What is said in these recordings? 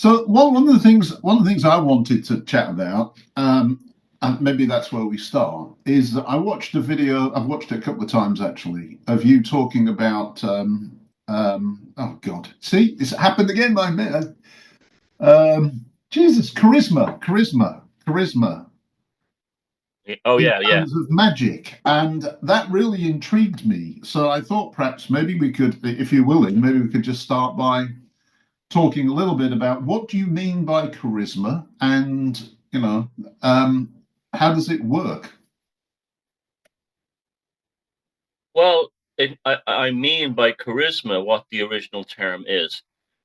So one of the things I wanted to chat about, and maybe that's where we start, is that I watched a video. I've watched it a couple of times actually, of you talking about. Oh God, see, it's happened again, my man. Jesus, charisma, Oh in yeah, yeah. terms of magic, and that really intrigued me. So I thought perhaps maybe we could, if you're willing, maybe we could just start by talking a little bit about what do you mean by charisma, and um, how does it work? Well, I mean by charisma what the original term is.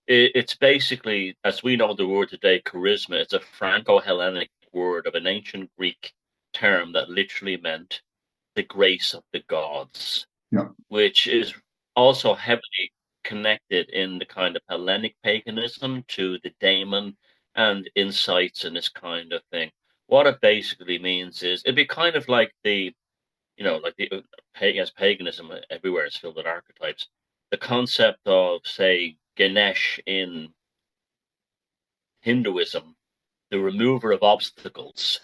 It's basically, as we know the word today, charisma. It's a Franco-Hellenic word of an ancient Greek term that literally meant the grace of the gods, Yeah. which is also heavily connected in the kind of Hellenic paganism to the daemon and insights and this kind of thing. What it basically means is it'd be kind of like like the as paganism everywhere is filled with archetypes. The concept of, say, Ganesh in Hinduism, the remover of obstacles,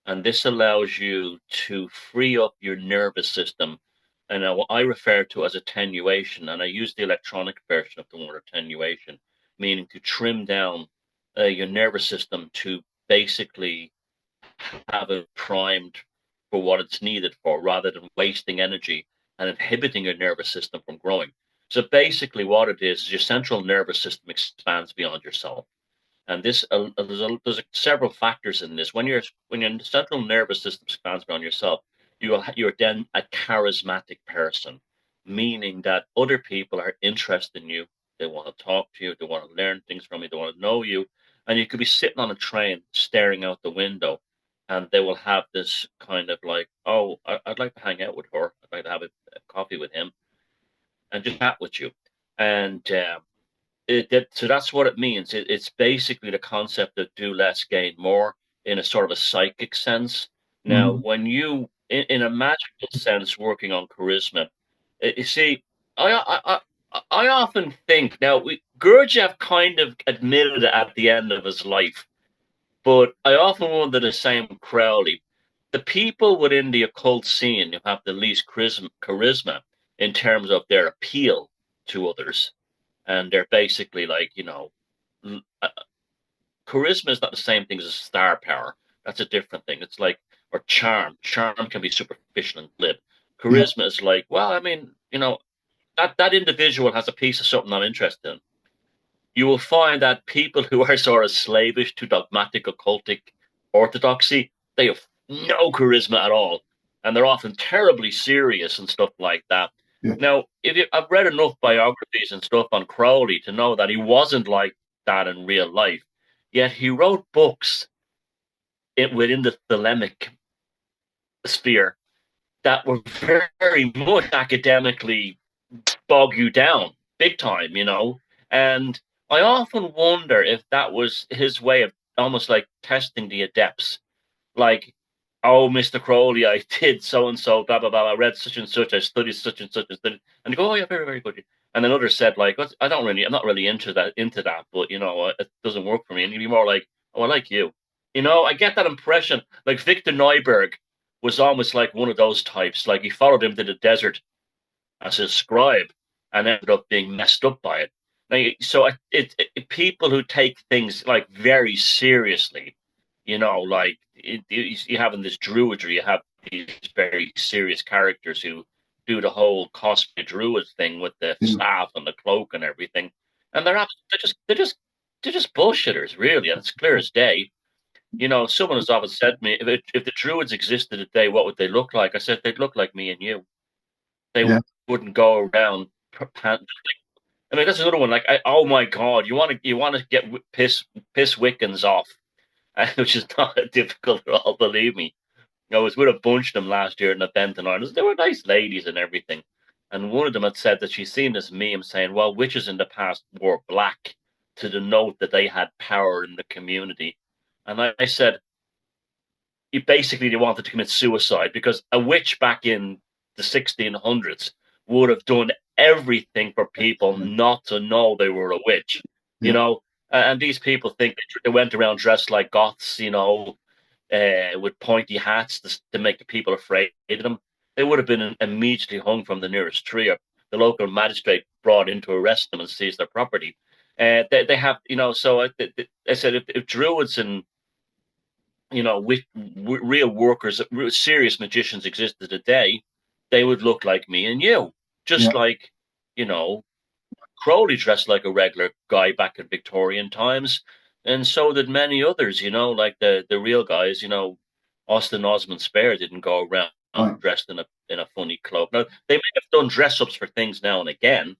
and this allows you to free up your nervous system. And what I refer to as attenuation, and I use the electronic version of the word attenuation, meaning to trim down your nervous system to basically have it primed for what it's needed for rather than wasting energy and inhibiting your nervous system from growing. So basically, what it is your central nervous system expands beyond yourself. And this there's several factors in this. When your central nervous system expands beyond yourself, you're then a charismatic person, meaning that other people are interested in you. They want to talk to you. They want to learn things from you. They want to know you. And you could be sitting on a train staring out the window, and they will have this kind of like, oh, I'd like to hang out with her. I'd like to have a coffee with him and just chat with you. And so that's what it means. It's basically the concept of do less, gain more in a sort of a psychic sense. Now, Mhm. when in a magical sense, working on charisma, you see, I often think now Gurdjieff kind of admitted it at the end of his life, but I often wonder the same with Crowley. The people within the occult scene who have the least charisma in terms of their appeal to others, and they're basically like, charisma is not the same thing as star power. That's a different thing. It's like, or charm. Charm can be superficial and glib. Yeah. Charisma is like, well, I mean, that individual has a piece of something I'm interested in. You will find that people who are sort of slavish to dogmatic occultic orthodoxy, they have no charisma at all. And they're often terribly serious and stuff like that. Yeah. Now, I've read enough biographies and stuff on Crowley to know that he wasn't like that in real life. Yet he wrote books within the thelemic sphere that were very much academically bog you down big time. And I often wonder if that was his way of almost like testing the adepts. Like, oh, Mr. Crowley, I did so and so, blah, blah, blah. I read such and such, I studied such and such, and studied. And they go, oh, yeah, very, very good. And then others said, like, I'm not really into that, but, it doesn't work for me. And you'd be more like, oh, I like you. I get that impression. Like, Victor Neuberg was almost like one of those types. Like, he followed him to the desert as his scribe and ended up being messed up by it. Now, so people who take things like very seriously, like you have in this druidry, you have these very serious characters who do the whole cosplay druid thing with the Yeah. staff and the cloak and everything, and they're just bullshitters, really, and it's clear as day. Someone has often said to me, if the druids existed today, what would they look like? I said they'd look like me and you. They Yeah. wouldn't go around. I mean, that's another one. Like, oh my god, you want to get piss Wiccans off, which is not difficult at all. Believe me. I was with a bunch of them last year in the Benton Islands. They were nice ladies and everything. And one of them had said that she's seen this meme saying, well, witches in the past wore black to denote that they had power in the community. And I said, basically they wanted to commit suicide because a witch back in the 1600s would have done everything for people not to know they were a witch, you Yeah. know. And these people think they went around dressed like goths, with pointy hats to make the people afraid of them. They would have been immediately hung from the nearest tree, or the local magistrate brought in to arrest them and seize their property. They have, so I said if druids and with real workers, real serious magicians existed today, they would look like me and you, Yeah. just like you know Crowley dressed like a regular guy back in Victorian times, and so did many others. Like the real guys. Austin Osman Spare didn't go around Right. dressed in a funny cloak. Now they may have done dress ups for things now and again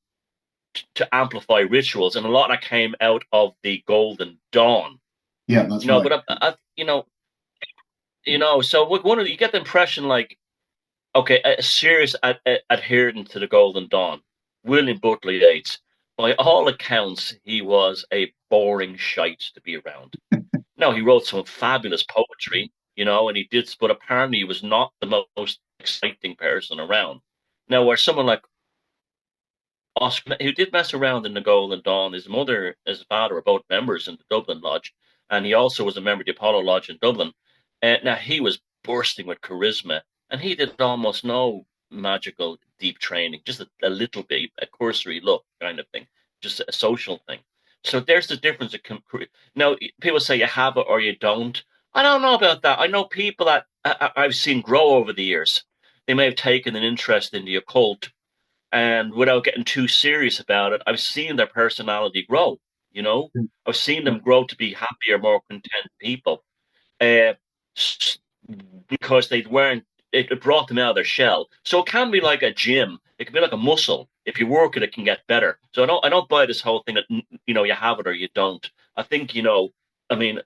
to amplify rituals, and a lot of that came out of the Golden Dawn. Yeah, that's right. But so you get the impression like, okay, a serious adherent to the Golden Dawn, William Butler Yeats. By all accounts, he was a boring shite to be around. Now, he wrote some fabulous poetry, and he did, but apparently he was not the most exciting person around. Now, where someone like Oscar, who did mess around in the Golden Dawn, his mother and his father were both members in the Dublin Lodge, and he also was a member of the Apollo Lodge in Dublin. Now, he was bursting with charisma, and he did almost no magical deep training, just a little bit, a cursory look kind of thing, just a social thing. So there's the difference. Now, people say you have it or you don't. I don't know about that. I know people that I've seen grow over the years. They may have taken an interest in the occult, and without getting too serious about it, I've seen their personality grow. I've seen them grow to be happier, more content people, uh, because they weren't. It brought them out of their shell. So it can be like a gym. It can be like a muscle. If you work it, it can get better. So I don't buy this whole thing that you have it or you don't. I think I mean,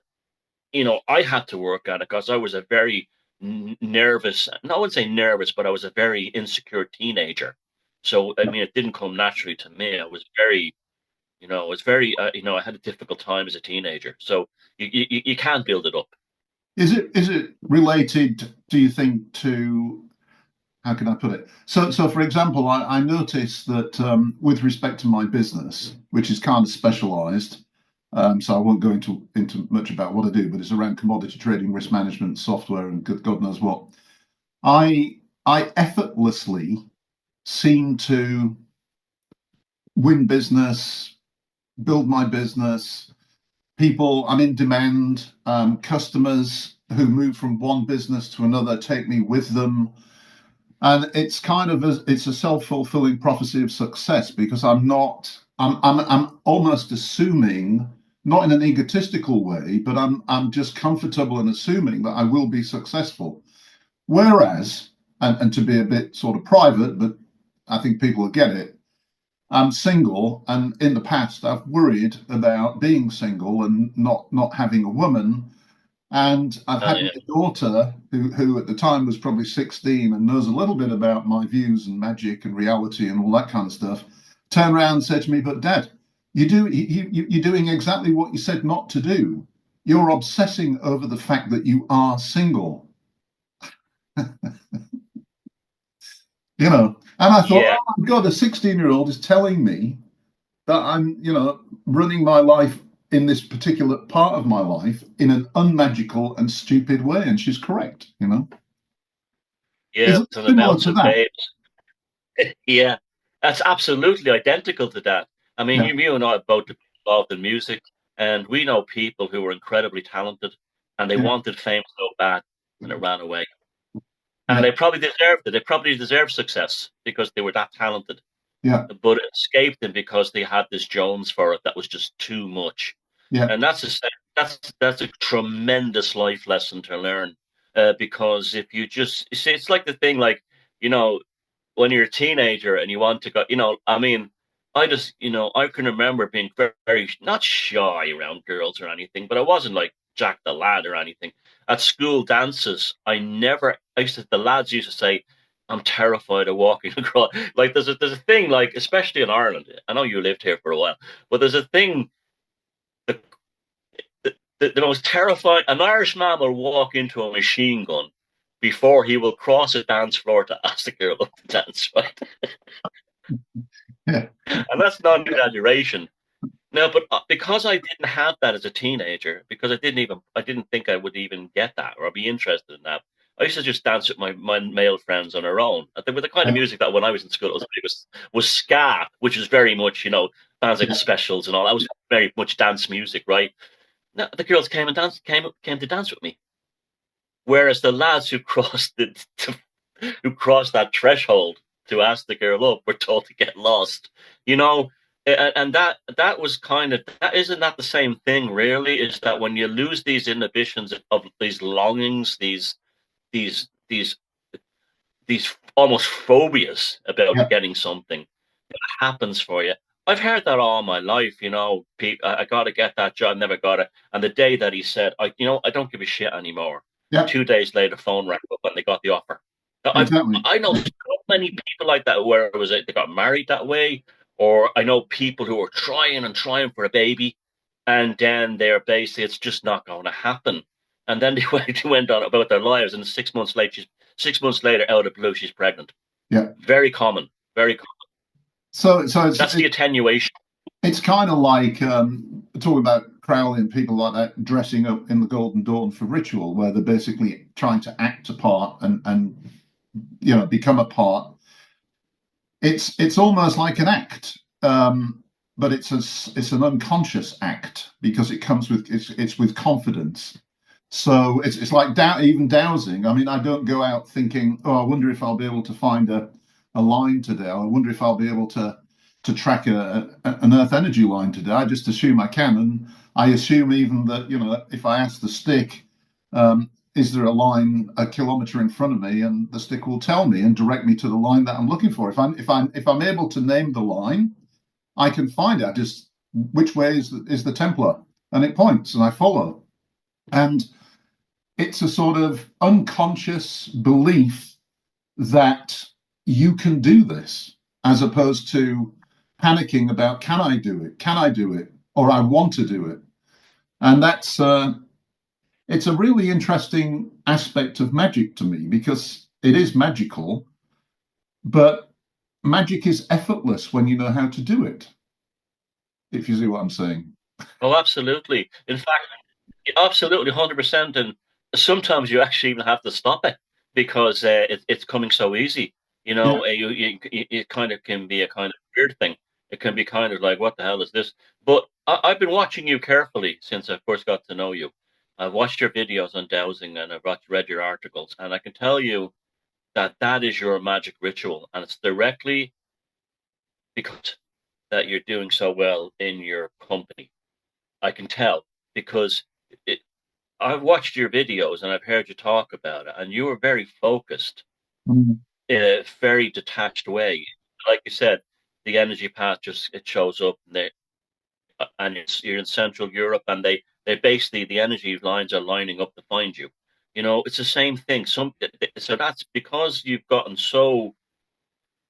I had to work at it because I was a very nervous. No, I wouldn't say nervous, but I was a very insecure teenager. So I mean, it didn't come naturally to me. I was very, I had a difficult time as a teenager. So you can't build it up. Is it related, do you think, to how can I put it? So for example, I noticed that with respect to my business, which is kind of specialized, so I won't go into much about what I do, but it's around commodity trading, risk management, software, and God knows what. I effortlessly seem to win business, build my business. People, I'm in demand. Customers who move from one business to another take me with them, and it's kind of it's a self-fulfilling prophecy of success because I'm almost assuming, not in an egotistical way, but I'm just comfortable in assuming that I will be successful. Whereas, and to be a bit sort of private, but I think people will get it, I'm single, and in the past I've worried about being single and not having a woman. And I've had Yeah. my daughter, who at the time was probably 16 and knows a little bit about my views and magic and reality and all that kind of stuff, turn around and said to me, "But Dad, you're doing exactly what you said not to do. You're obsessing over the fact that you are single." And I thought, Yeah. oh my God, a 16-year-old is telling me that I'm, running my life in this particular part of my life in an unmagical and stupid way. And she's correct. Is Yeah. it To the similar mountains to of that? babes. Yeah. That's absolutely identical to that. I mean, Yeah, you and I are both involved in music, and we know people who were incredibly talented, and they yeah, wanted fame so bad, and it ran away. And yeah, they probably deserved it. They probably deserved success because they were that talented. yeah, But it escaped them because they had this Jones for it that was just too much. yeah, And that's a tremendous life lesson to learn. Because if you see, it's like the thing, like you know, when you're a teenager and you want to go, I mean, I can remember being very, very not shy around girls or anything, but I wasn't like Jack the lad or anything. At school dances, the lads used to say, I'm terrified of walking across. Like there's a thing, like, especially in Ireland, I know you lived here for a while, but there's a thing, the, the most terrifying, an Irish man will walk into a machine gun before he will cross a dance floor to ask the girl up to dance, right? yeah, And that's not an exaggeration. No, but because I didn't have that as a teenager, because I didn't think I would even get that or be interested in that. I used to just dance with my male friends on our own. I think with the kind of Yeah, music that when I was in school was ska, which was very much, bands like the yeah, Specials and all. That was very much dance music, right? No, the girls came to dance with me, whereas the lads who who crossed that threshold to ask the girl up were told to get lost. You know, and that was kind of that isn't that the same thing really? Is that when you lose these inhibitions of these longings, these these almost phobias about yeah, getting something that happens for you. I've heard that all my life, I got to get that job, never got it. And the day that he said, I don't give a shit anymore. yeah, 2 days later, phone rang up and they got the offer. I've, exactly. I know so many people like that where it was they got married that way, or I know people who are trying and trying for a baby, and then they're basically it's just not going to happen. And then they went on about their lives, and 6 months later, 6 months later, out of the blue, she's pregnant. Yeah. Very common. Very common. So That's the attenuation. it's kind of like talking about Crowley and people like that dressing up in the Golden Dawn for ritual, where they're basically trying to act a part and become a part. It's almost like an act, but it's an unconscious act because it comes with it's with confidence. So it's like even dowsing. I mean, I don't go out thinking, oh, I wonder if I'll be able to find a line today. I wonder if I'll be able to track an Earth energy line today. I just assume I can, and I assume even that if I ask the stick, is there a line a kilometer in front of me, and the stick will tell me and direct me to the line that I'm looking for. If I'm able to name the line, I can find out just which way is the Templar, and it points, and I follow. And it's a sort of unconscious belief that you can do this, as opposed to panicking about can I do it, or I want to do it. And that's it's a really interesting aspect of magic to me because it is magical, but magic is effortless when you know how to do it. If you see what I'm saying. Oh, absolutely. In fact, absolutely, 100%. And sometimes you actually even have to stop it because it's coming so easy. Yeah, It kind of can be a kind of weird thing. It can be kind of like, what the hell is this? But I've been watching you carefully since I first got to know you. I've watched your videos on dowsing and read your articles, and I can tell you that that is your magic ritual, and it's directly because that you're doing so well in your company. I can tell because it, I've watched your videos and I've heard you talk about it, and you are very focused mm, in a very detached way. Like you said, the energy path just it shows up, and you're in Central Europe, and they basically the energy lines are lining up to find you. It's the same thing. So that's because you've gotten so.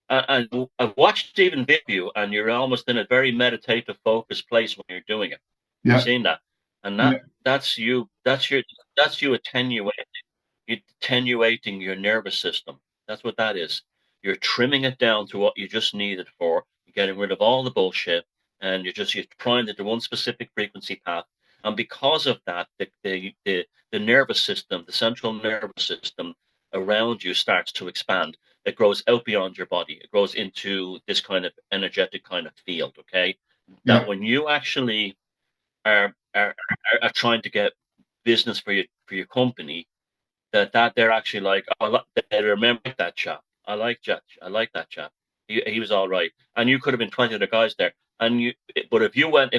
And I've watched even video, and you're almost in a very meditative, focused place when you're doing it. I've yeah, seen that, and yeah, that's you. That's you attenuating your nervous system. That's what that is. You're trimming it down to what you just need it for. You're getting rid of all the bullshit, and you're primed into one specific frequency path. And because of that, the nervous system, the central nervous system around you starts to expand. It grows out beyond your body. It grows into this kind of energetic kind of field. Okay, that yeah, when you actually are trying to get business for your company, that they're actually like, they remember that chap. I like that chap. He was all right, and you could have been 20 other guys there. But if you went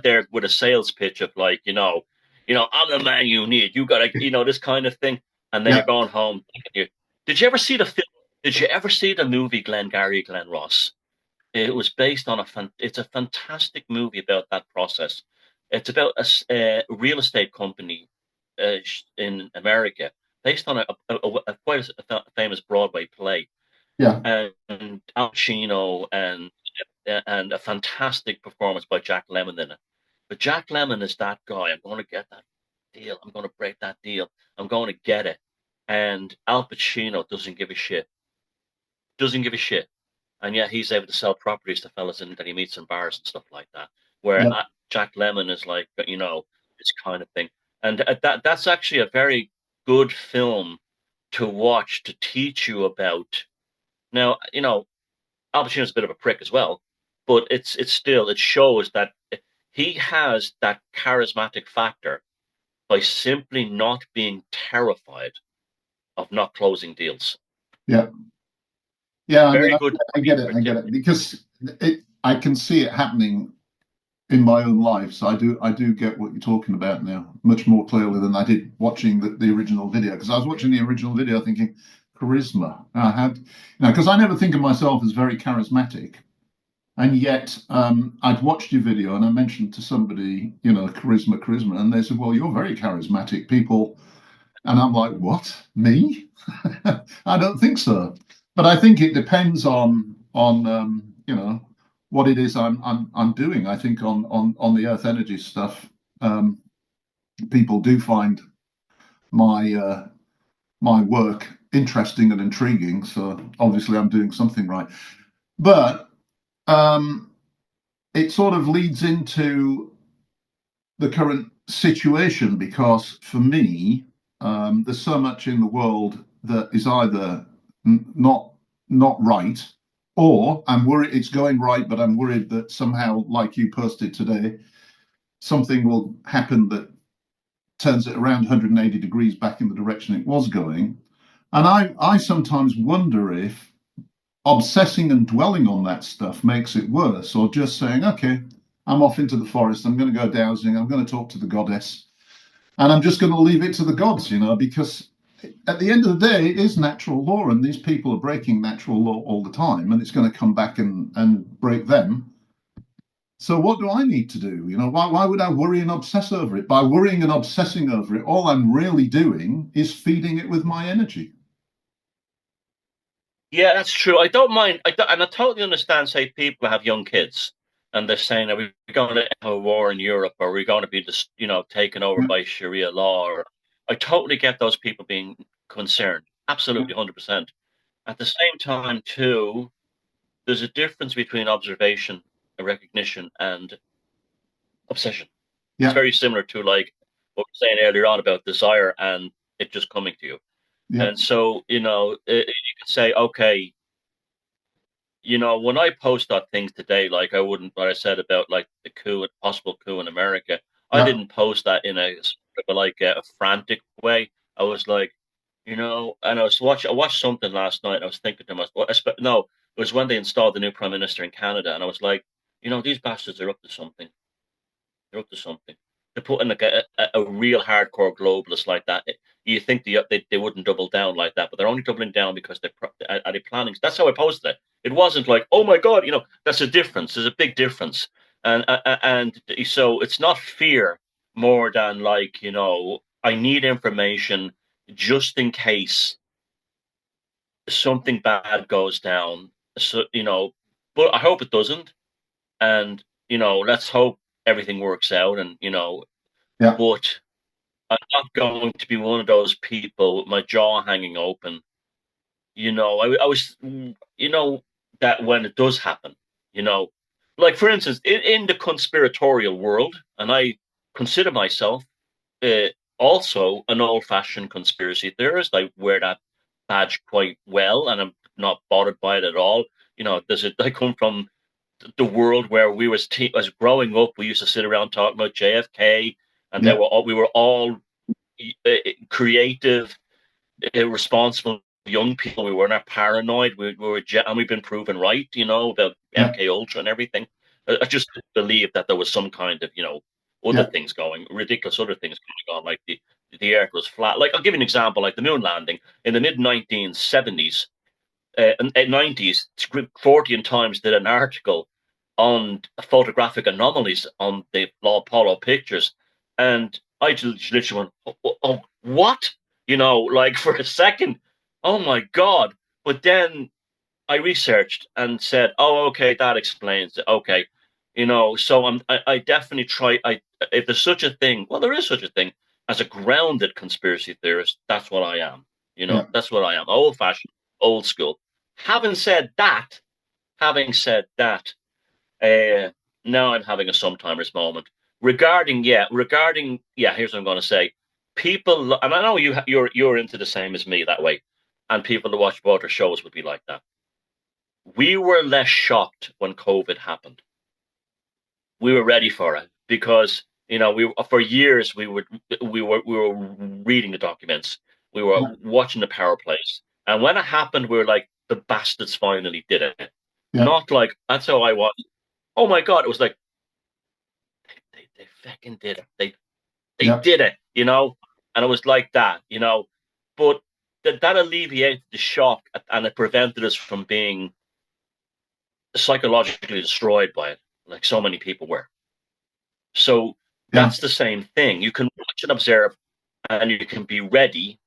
there with a sales pitch of like, I'm the man you need. You got to, this kind of thing, and then you're yeah. going home. Did you ever see the film? Did you ever see the movie Glengarry Glen Ross? It was based on it's a fantastic movie about that process. It's about a real estate company in America, based on quite a famous Broadway play, Yeah. and Al Pacino and a fantastic performance by Jack Lemmon in it. But Jack Lemmon is that guy. I'm going to get that deal. I'm going to break that deal. I'm going to get it. And Al Pacino doesn't give a shit. Doesn't give a shit, and yet he's able to sell properties to fellas that he meets in bars and stuff like that. where Yeah. Jack Lemmon is like, this kind of thing. And that's actually a very good film to watch to teach you about. Now, Al Pacino's a bit of a prick as well, but it shows that he has that charismatic factor by simply not being terrified of not closing deals. Yeah. Yeah. I mean, Very good I get it. I get it because I can see it happening in my own life. So I do get what you're talking about now much more clearly than I did watching the original video. Because I was watching the original video thinking charisma. I had, because I never think of myself as very charismatic. And yet, I'd watched your video and I mentioned to somebody, charisma, and they said, "Well, you're very charismatic, people." And I'm like, "What? Me? I don't think so." But I think it depends on what it is I'm doing. I think on the Earth Energy stuff, people do find my my work interesting and intriguing. So obviously, I'm doing something right. But um, it sort of leads into the current situation because for me, there's so much in the world that is either not right, or I'm worried it's going right, but I'm worried that somehow, like you posted today, something will happen that turns it around 180 degrees back in the direction it was going. And I sometimes wonder if obsessing and dwelling on that stuff makes it worse, or just saying, okay, I'm off into the forest, I'm going to go dowsing, I'm going to talk to the goddess, and I'm just going to leave it to the gods, because at the end of the day, it is natural law, and these people are breaking natural law all the time, and it's going to come back and break them. So what do I need to do? Why would I worry and obsess over it? By worrying and obsessing over it, all I'm really doing is feeding it with my energy. Yeah, that's true. I don't mind. And I totally understand, say, people have young kids and they're saying, are we going to have a war in Europe? Or are we going to be just, taken over Yeah, by Sharia law? I totally get those people being concerned. yeah, Absolutely, 100%. At the same time, too, there's a difference between observation, recognition, and obsession. It's yeah, very similar to like what we were saying earlier on about desire and it just coming to you. yeah, And so, you could say, okay, when I post that things today, like I wouldn't, what I said about like the possible coup in America, I yeah, didn't post that in a sort of like a frantic way. I was like, and I watched something last night. And I was thinking to myself, no, it was when they installed the new prime minister in Canada, and I was like, these bastards are up to something. They're up to something. To put in like a real hardcore globalist like that, you think they wouldn't double down like that, but they're only doubling down because they're planning. That's how I posted it. It wasn't like, oh my god, that's a difference. There's a big difference, and so it's not fear more than like I need information just in case something bad goes down. So but I hope it doesn't, and let's hope everything works out, and yeah, but I'm not going to be one of those people with my jaw hanging open. I was, that when it does happen, you know, like for instance, in the conspiratorial world, and I consider myself uh, also an old-fashioned conspiracy theorist. I wear that badge quite well, and I'm not bothered by it at all. I come from the world where as growing up, we used to sit around talking about JFK, and yeah, we were all creative, irresponsible young people. We were not paranoid. And we've been proven right, about yeah, MK Ultra and everything. I just believe that there was some kind of, other yeah, things going, ridiculous other things going on, like the Earth was flat. Like I'll give you an example, like the moon landing in the mid 1970s and 90s. 40 times did an article on photographic anomalies on the Apollo pictures, and I just literally went, oh, what? Like for a second, oh my god! But then I researched and said, oh, okay, that explains it. Okay, so I definitely try. If there's such a thing, well, there is such a thing as a grounded conspiracy theorist. That's what I am. yeah, That's what I am. Old fashioned, old school. Having said that, having said that, uh, now I'm having a sometimers moment here's what I'm going to say. People, and I know you're into the same as me that way, and people who watch water shows would be like that. We were less shocked when COVID happened. We were ready for it because we for years we were reading the documents, we were Yeah, watching the power plays, and when it happened, we were like, the bastards finally did it. yeah, Not like that's how I was. Oh my god! It was like they fucking did it. They yeah, did it. And it was like that. But that alleviated the shock, and it prevented us from being psychologically destroyed by it, like so many people were. So yeah. that's the same thing. You can watch and observe, and you can be ready.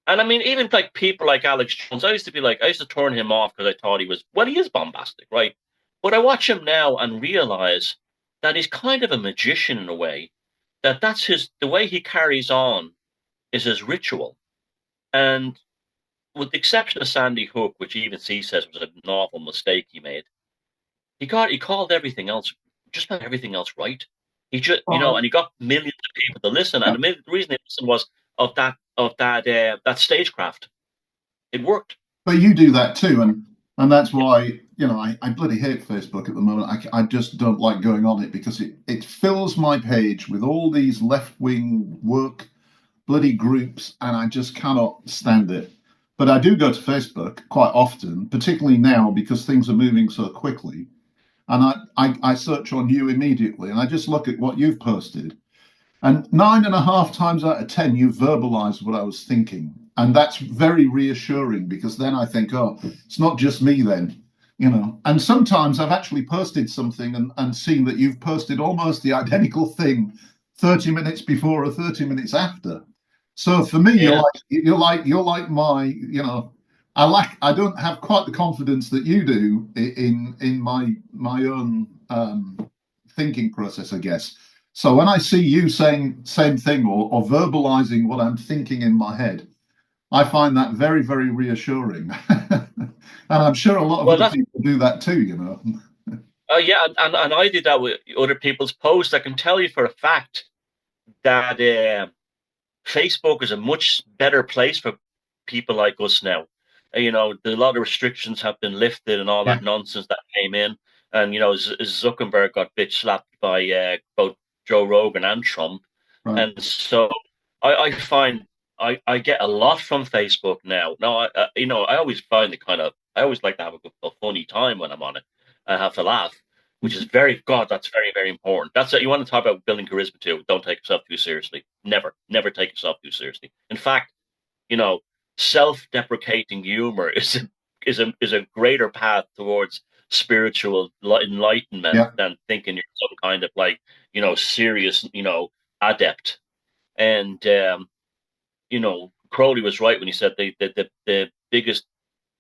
And I mean, even like people like Alex Jones, I used to turn him off because I thought he is bombastic, right? But I watch him now and realize that he's kind of a magician in a way. The way he carries on is his ritual. And with the exception of Sandy Hook, which even he says was a novel mistake he made, he called everything else, just about everything else, right. And he got millions of people to listen. Yeah. And the reason they listened was of that stagecraft. It worked. But you do that too, and that's why I bloody hate Facebook at the moment. I just don't like going on it because it fills my page with all these left wing work bloody groups, and I just cannot stand it. But I do go to Facebook quite often, particularly now because things are moving so quickly. And I search on you immediately, and I just look at what you've posted. And 9.5 times out of 10, you verbalize what I was thinking. And that's very reassuring because then I think, oh, it's not just me then. And sometimes I've actually posted something and seen that you've posted almost the identical thing 30 minutes before or 30 minutes after. So for me, Yeah. you're like I don't have quite the confidence that you do in my own thinking process, I guess. So when I see you saying same thing or verbalizing what I'm thinking in my head, I find that very, very reassuring. And I'm sure a lot of Well, other that's people do that too. yeah, and I did that with other people's posts. I can tell you for a fact that Facebook is a much better place for people like us now. A lot of restrictions have been lifted and all Yeah, that nonsense that came in. And, Zuckerberg got bitch slapped by both Joe Rogan and Trump. right. And so I find I get a lot from Facebook now. Now, I always find I always like to have a funny time when I'm on it. I have to laugh, which is that's very, very important. That's it. You want to talk about building charisma too. Don't take yourself too seriously. Never, never take yourself too seriously. In fact, you know, self-deprecating humor is a greater path towards spiritual enlightenment Yeah, than thinking you're some kind of like, serious, adept. And Crowley was right when he said the biggest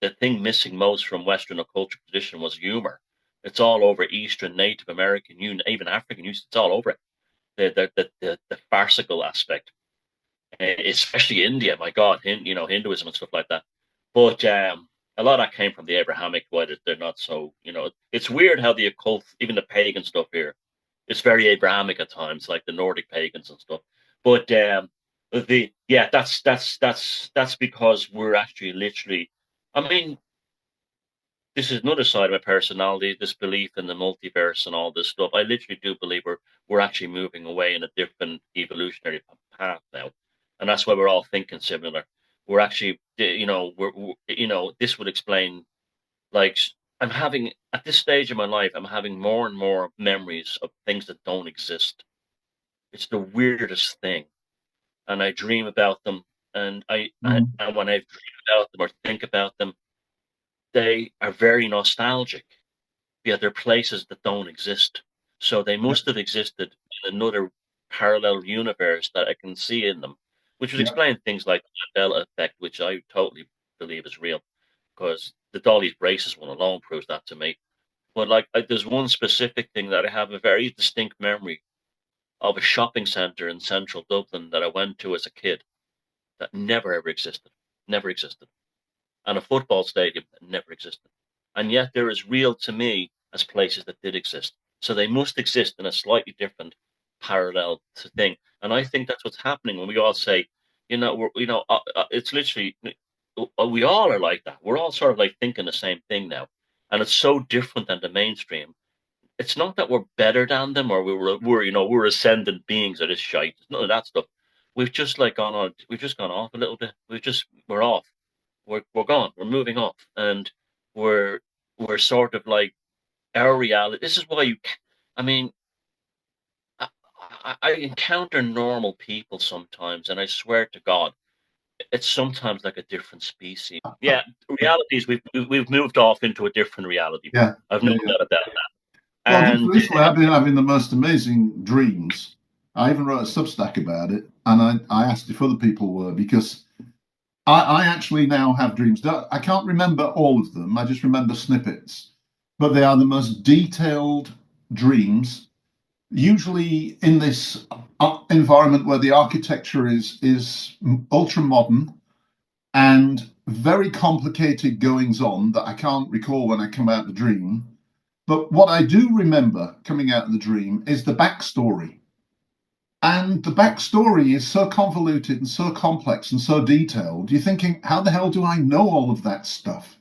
the thing missing most from Western occulture tradition was humor. It's all over Eastern, Native American, even African use. It's all over it. The farcical aspect, especially India. My God, Hinduism and stuff like that. But a lot of that came from the Abrahamic. Why they're not so. It's weird how the occult, even the pagan stuff here, it's very Abrahamic at times, like the Nordic pagans and stuff. But that's because we're actually literally. I mean, this is another side of my personality, this belief in the multiverse and all this stuff. I literally do believe we're actually moving away in a different evolutionary path now, and that's why we're all thinking similar. We're actually, this would explain. Like, I'm having at this stage of my life, I'm having more and more memories of things that don't exist. It's the weirdest thing, and I dream about them, and mm, and when I dream about them or think about them, they are very nostalgic. Yet they're places that don't exist. So they yeah, must have existed in another parallel universe that I can see in them, which would yeah, explain things like the Mandela effect, which I totally believe is real, because the Dolly's braces one alone proves that to me. But there's one specific thing that I have a very distinct memory of a shopping center in central Dublin that I went to as a kid that never ever existed, never existed, and a football stadium that never existed. And yet there is real to me as places that did exist. So they must exist in a slightly different parallel thing. And I think that's what's happening when we all say, it's literally, we all are like that. We're all sort of like thinking the same thing now. And it's so different than the mainstream. It's not that we're better than them or we're ascendant beings or this shite. None of that stuff. We've just like gone on. We've just gone off a little bit. We're off. We're gone. We're moving off, and we're sort of like our reality. This is why I mean, I encounter normal people sometimes, and I swear to God, it's sometimes like a different species. Yeah, realities. We've moved off into a different reality. Yeah. I've no Yeah. doubt about that. Well, just And recently I've been having the most amazing dreams. I even wrote a Substack about it, and I asked if other people were, because I actually now have dreams. I can't remember all of them. I just remember snippets, but they are the most detailed dreams. Usually in this environment where the architecture is ultra modern and very complicated goings on that I can't recall when I come out of the dream. But what I do remember coming out of the dream is the backstory. And the backstory is so convoluted and so complex and so detailed. You're thinking, how the hell do I know all of that stuff?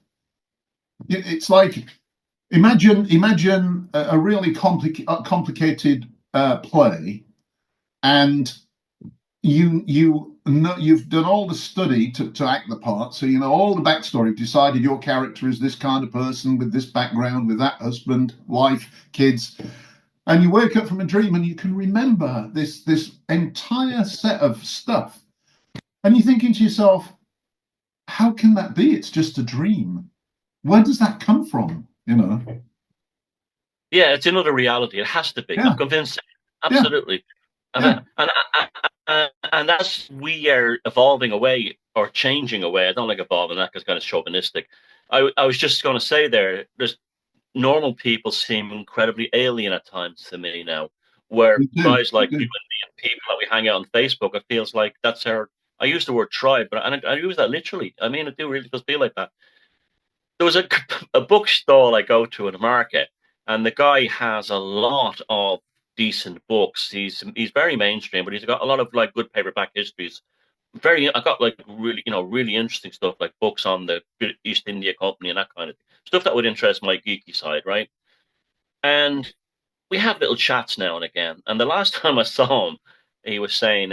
It's like, imagine a really complicated play, and you've done all the study to act the part, so you know all the backstory. You've decided your character is this kind of person with this background, with that husband, wife, kids, and you wake up from a dream and you can remember this entire set of stuff, and you're thinking to yourself, how can that be? It's just a dream. Where does that come from? yeah, it's another reality. It has to be. Yeah, I'm convinced. yeah, Absolutely. yeah. And as we are evolving away or changing away, I don't like evolving, that is kind of chauvinistic. I was just going to say there's normal people seem incredibly alien at times to me now, where Me too. guys like you and me and people that we hang out on Facebook, it feels like that's our, I use the word tribe, but I use that literally. I mean, it do really does feel like that. There was a bookstall I go to in the market, and the guy has a lot of decent books. He's very mainstream, but he's got a lot of like good paperback histories. I got like really interesting stuff like books on the East India Company and that kind of thing. Stuff that would interest my geeky side, right? And we have little chats now and again. And the last time I saw him, he was saying,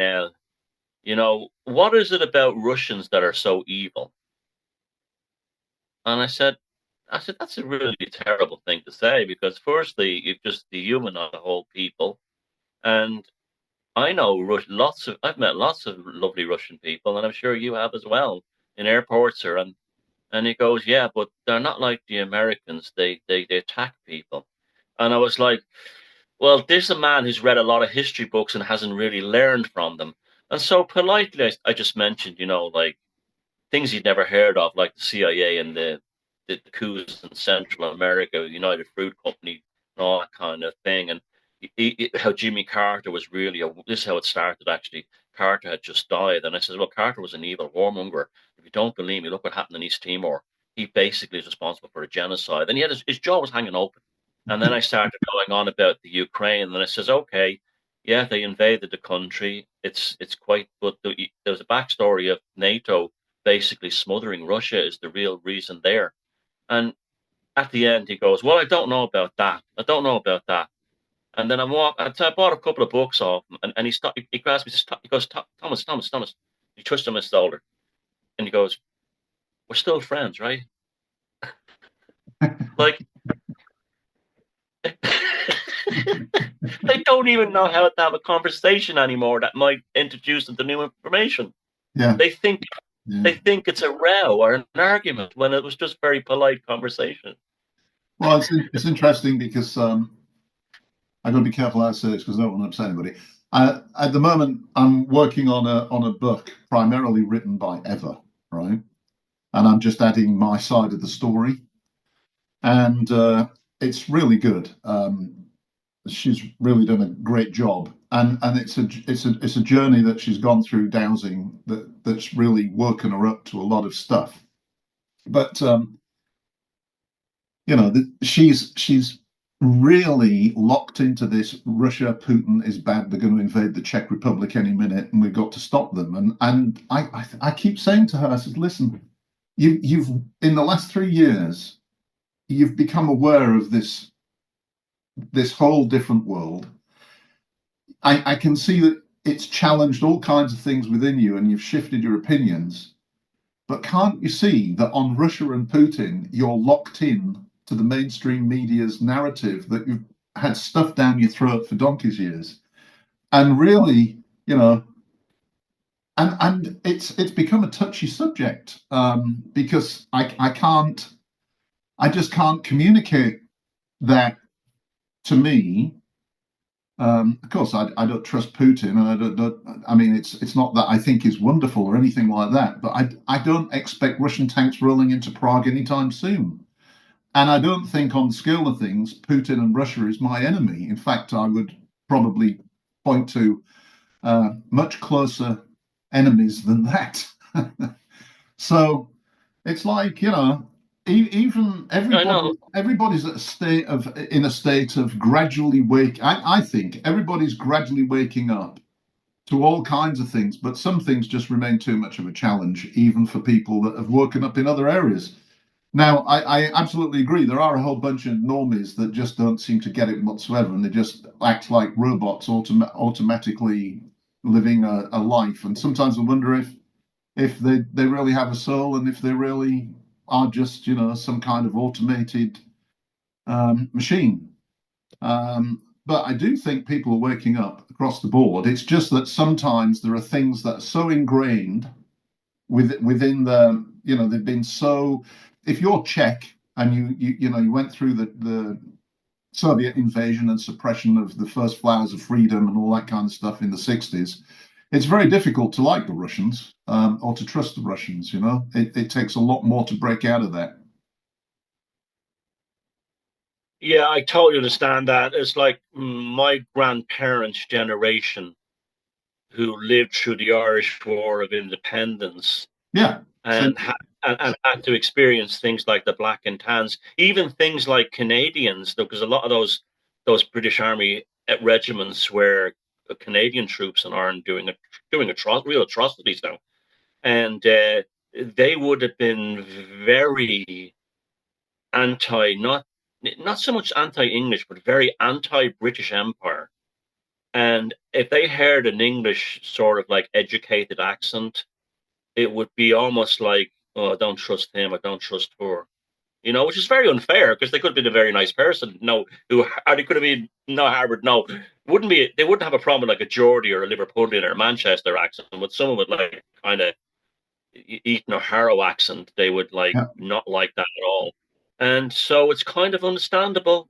what is it about Russians that are so evil? And I said, that's a really terrible thing to say because firstly, you've just dehumanized the whole people. And I know I've met lots of lovely Russian people, and I'm sure you have as well in airports and he goes, yeah, but they're not like the Americans. They attack people. And I was like, well, there's a man who's read a lot of history books and hasn't really learned from them. And so politely, I just mentioned, like things he'd never heard of, like the CIA and the coups in Central America, United Fruit Company, and all that kind of thing. And how Jimmy Carter was really this is how it started actually. Carter had just died, and I said, well, Carter was an evil warmonger. If you don't believe me, look what happened in East Timor. He basically is responsible for a genocide, and he had his jaw was hanging open. And then I started going on about the Ukraine, and then I says, okay, yeah, they invaded the country. It's quite, but there's a backstory of NATO basically smothering Russia is the real reason there. And at the end, he goes, well, I don't know about that. I don't know about that. And then so I bought a couple of books off him, and he stopped. He grabs me. He goes, Thomas, Thomas, Thomas. He twists on his shoulder, and he goes, "We're still friends, right?" Like they don't even know how to have a conversation anymore that might introduce them to new information. Yeah. They think Yeah. they think it's a row or an argument when it was just very polite conversation. Well, it's interesting because I'm going to be careful how I say this because I don't want to upset anybody. At the moment, I'm working on a book primarily written by Eva, right? And I'm just adding my side of the story, and it's really good. She's really done a great job, and it's a journey that she's gone through dowsing that's really woken her up to a lot of stuff. But she's. really locked into this Russia, Putin is bad, they're going to invade the Czech Republic any minute, and we've got to stop them. And I keep saying to her, I said, listen, you've in the last 3 years, you've become aware of this whole different world. I can see that it's challenged all kinds of things within you, and you've shifted your opinions. But can't you see that on Russia and Putin, you're locked in to the mainstream media's narrative that you've had stuffed down your throat for donkey's years? And really, you know, and it's become a touchy subject, because I just can't communicate that to me. Of course, I don't trust Putin, and I mean, it's not that I think he's wonderful or anything like that, but I don't expect Russian tanks rolling into Prague anytime soon. And I don't think, on the scale of things, Putin and Russia is my enemy. In fact, I would probably point to much closer enemies than that. So it's like, even I know. everybody's in a state of gradually I think everybody's gradually waking up to all kinds of things, but some things just remain too much of a challenge, even for people that have woken up in other areas. Now, I absolutely agree. There are a whole bunch of normies that just don't seem to get it whatsoever, and they just act like robots, automatically living a life. And sometimes I wonder if they really have a soul, and if they really are just, some kind of automated machine. But I do think people are waking up across the board. It's just that sometimes there are things that are so ingrained within they've been so. If you're Czech and you went through the Soviet invasion and suppression of the first flowers of freedom and all that kind of stuff in the 60s, it's very difficult to like the Russians, or to trust the Russians. It takes a lot more to break out of that. Yeah, I totally understand that. It's like my grandparents' generation who lived through the Irish War of Independence Yeah. and and had to experience things like the Black and Tans, even things like Canadians, because a lot of those British Army regiments were Canadian troops in Ireland doing real atrocities now, and they would have been very anti, not so much anti-English, but very anti-British Empire. And if they heard an English sort of like educated accent, it would be almost like, oh, I don't trust him, I don't trust her. Which is very unfair because they could have been a very nice person. No, or they could have been no Harvard. No, they wouldn't have a problem with like a Geordie or a Liverpudlian or a Manchester accent. With someone with like kind of Eton or Harrow accent, they would like Yeah. not like that at all. And so it's kind of understandable.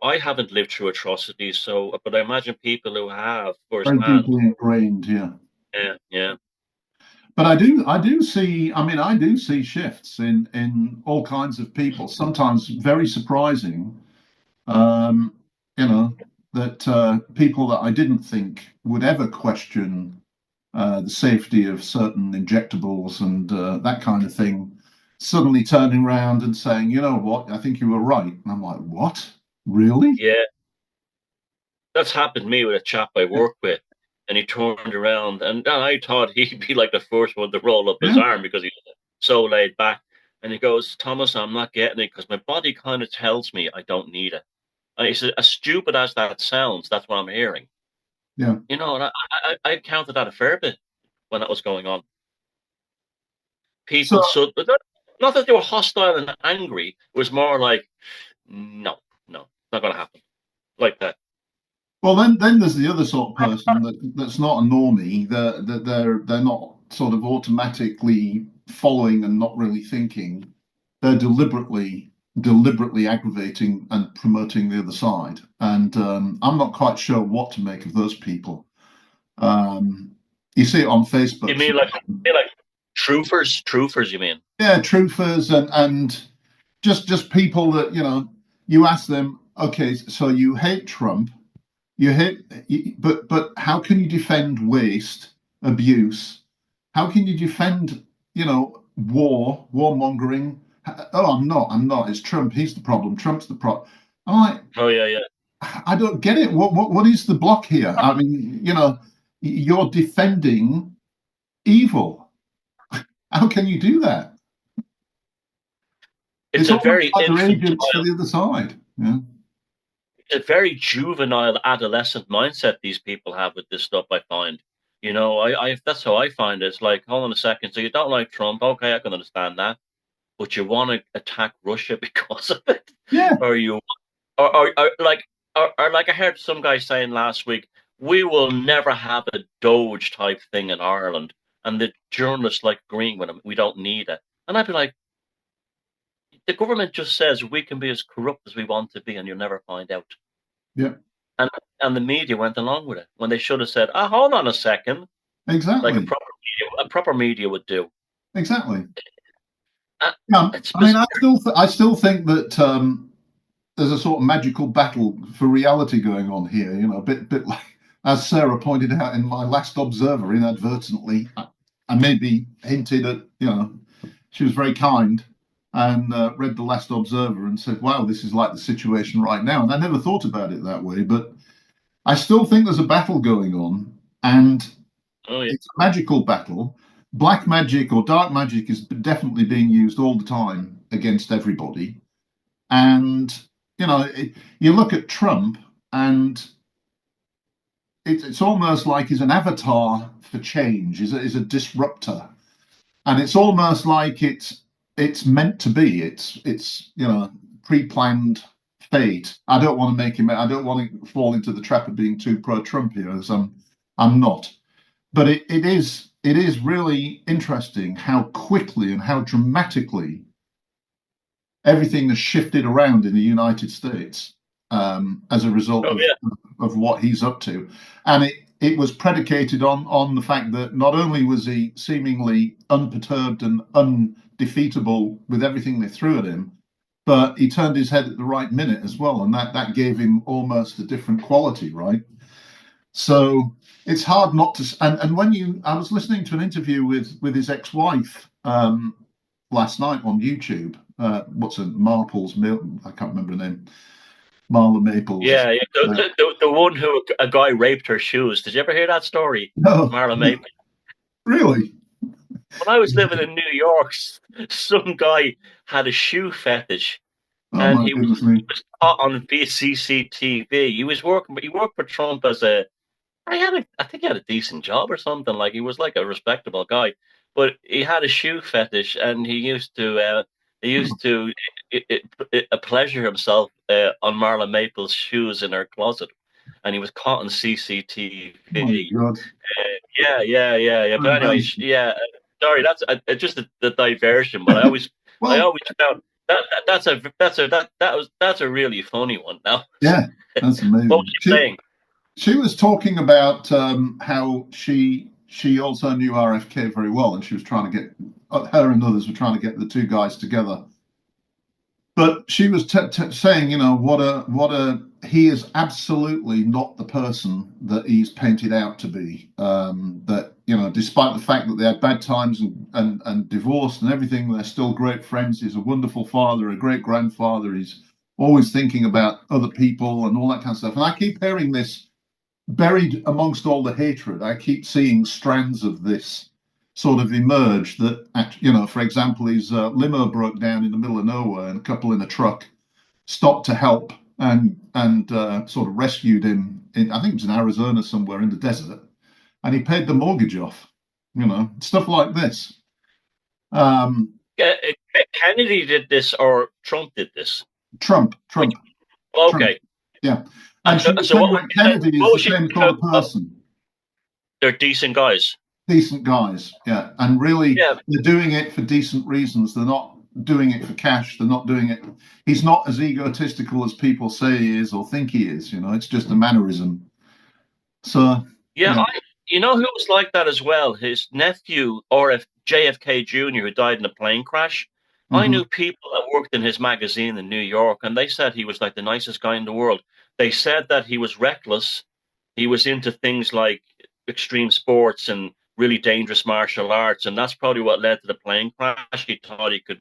I haven't lived through atrocities, but I imagine people who have Very firsthand. deeply ingrained. Yeah. Yeah, yeah. But I do see. I mean, I do see shifts in all kinds of people. Sometimes very surprising. Um, that people that I didn't think would ever question the safety of certain injectables and that kind of thing, suddenly turning around and saying, you know what, I think you were right. And I'm like, what? Really? Yeah, that's happened to me with a chap I work with. And he turned around, and I thought he'd be like the first one to roll up his Yeah. arm because he's so laid back. And he goes, Thomas, I'm not getting it because my body kind of tells me I don't need it. And he said, as stupid as that sounds, that's what I'm hearing. Yeah. And I counted that a fair bit when that was going on. So, People, not that they were hostile and angry, it was more like, no, not going to happen. Like that. well, then there's the other sort of person that's not a normie. They're not sort of automatically following and not really thinking. They're deliberately aggravating and promoting the other side. And I'm not quite sure what to make of those people. You see it on Facebook. You mean like truthers? Truthers, you mean? Yeah, truthers and just people that you ask them, okay, so you hate Trump, but how can you defend waste, abuse? How can you defend warmongering, Oh, I'm not. It's Trump. He's the problem. Trump's the problem. I'm like, Oh yeah, yeah. I don't get it. What is the block here? I mean, you're defending evil. How can you do that? It's It's a almost very like they're agents for infantile, the other side. Yeah. a very juvenile adolescent mindset these people have with this stuff. I find, I that's how I find it. It's like, hold on a second. So you don't like Trump? Okay, I can understand that, but you want to attack Russia because of it, Yeah, or you, or like I heard some guy saying last week, we will never have a Doge type thing in Ireland, and the journalists like agreeing with him. We don't need it, and I'd be like, the government just says we can be as corrupt as we want to be, and you'll never find out. yeah, And and the media went along with it when they should have said, "Ah, hold on a second," like exactly, a proper media would do. exactly. Uh, Yeah, it's I mean, bizarre. I still think that there's a sort of magical battle for reality going on here. A bit like, as Sarah pointed out in my last Observer, inadvertently, I maybe hinted at, she was very kind and read the last Observer and said, "Wow, this is like the situation right now." And I never thought about it that way, but I still think there's a battle going on, and Oh yeah, it's a magical battle. Black magic or dark magic is definitely being used all the time against everybody. And, you look at Trump, and it's almost like he's an avatar for change, is a disruptor. And it's almost like it's meant to be. It's pre-planned fate. I don't want to make him. I don't want to fall into the trap of being too pro-Trump here, as I'm not. But it is really interesting how quickly and how dramatically everything has shifted around in the United States as a result oh of, yeah, of what he's up to. And it was predicated on the fact that not only was he seemingly unperturbed and undefeatable with everything they threw at him, but he turned his head at the right minute as well. And that gave him almost a different quality, right? So it's hard not to. And when I was listening to an interview with his ex-wife last night on YouTube. What's her Marple's Mill? I can't remember her name. Marla Maples or yeah, something yeah. like that. The one who a guy raped her shoes. Did you ever hear that story, No, Marla Maple? really. When I was living in New York, some guy had a shoe fetish, Oh and my he was goodness me. caught on CCTV. He worked for Trump as a I think he had a decent job or something. Like he was like a respectable guy, but he had a shoe fetish, and he used to pleasure himself on Marla Maple's shoes in her closet, and he was caught on Oh my CCTV. God. Yeah. But anyway, Amazing. yeah. Sorry, that's just the diversion. But I Well, always found that's a really funny one. Now, yeah, that's what was amazing. you saying? She was talking about how she also knew RFK very well, and she was trying to get her and others were trying to get the two guys together. But she was saying, what a he is absolutely not the person that he's painted out to be. That despite the fact that they had bad times and divorced and everything, they're still great friends. He's a wonderful father, a great grandfather. He's always thinking about other people and all that kind of stuff. And I keep hearing this buried amongst all the hatred. I keep seeing strands of this sort of emerge that, for example, his limo broke down in the middle of nowhere and a couple in a truck stopped to help and sort of rescued him. I think it was in Arizona somewhere in the desert, and he paid the mortgage off. Stuff like this. Um, Kennedy did this or Trump did this? Trump, Which Trump, Trump. okay. Yeah, and she was So saying what would that you say? Kennedy is What the was you same saying sort of about person. they're decent guys? Decent guys, yeah, and really Yeah, they're doing it for decent reasons. They're not doing it for cash. They're not doing it. He's not as egotistical as people say he is or think he is. It's just a mannerism. So yeah. yeah. You know who was like that as well? His nephew, RF JFK Jr., who died in a plane crash. I Hmm. knew people that worked in his magazine in New York, and they said he was like the nicest guy in the world. They said that he was reckless. He was into things like extreme sports and really dangerous martial arts, and that's probably what led to the plane crash. He thought he could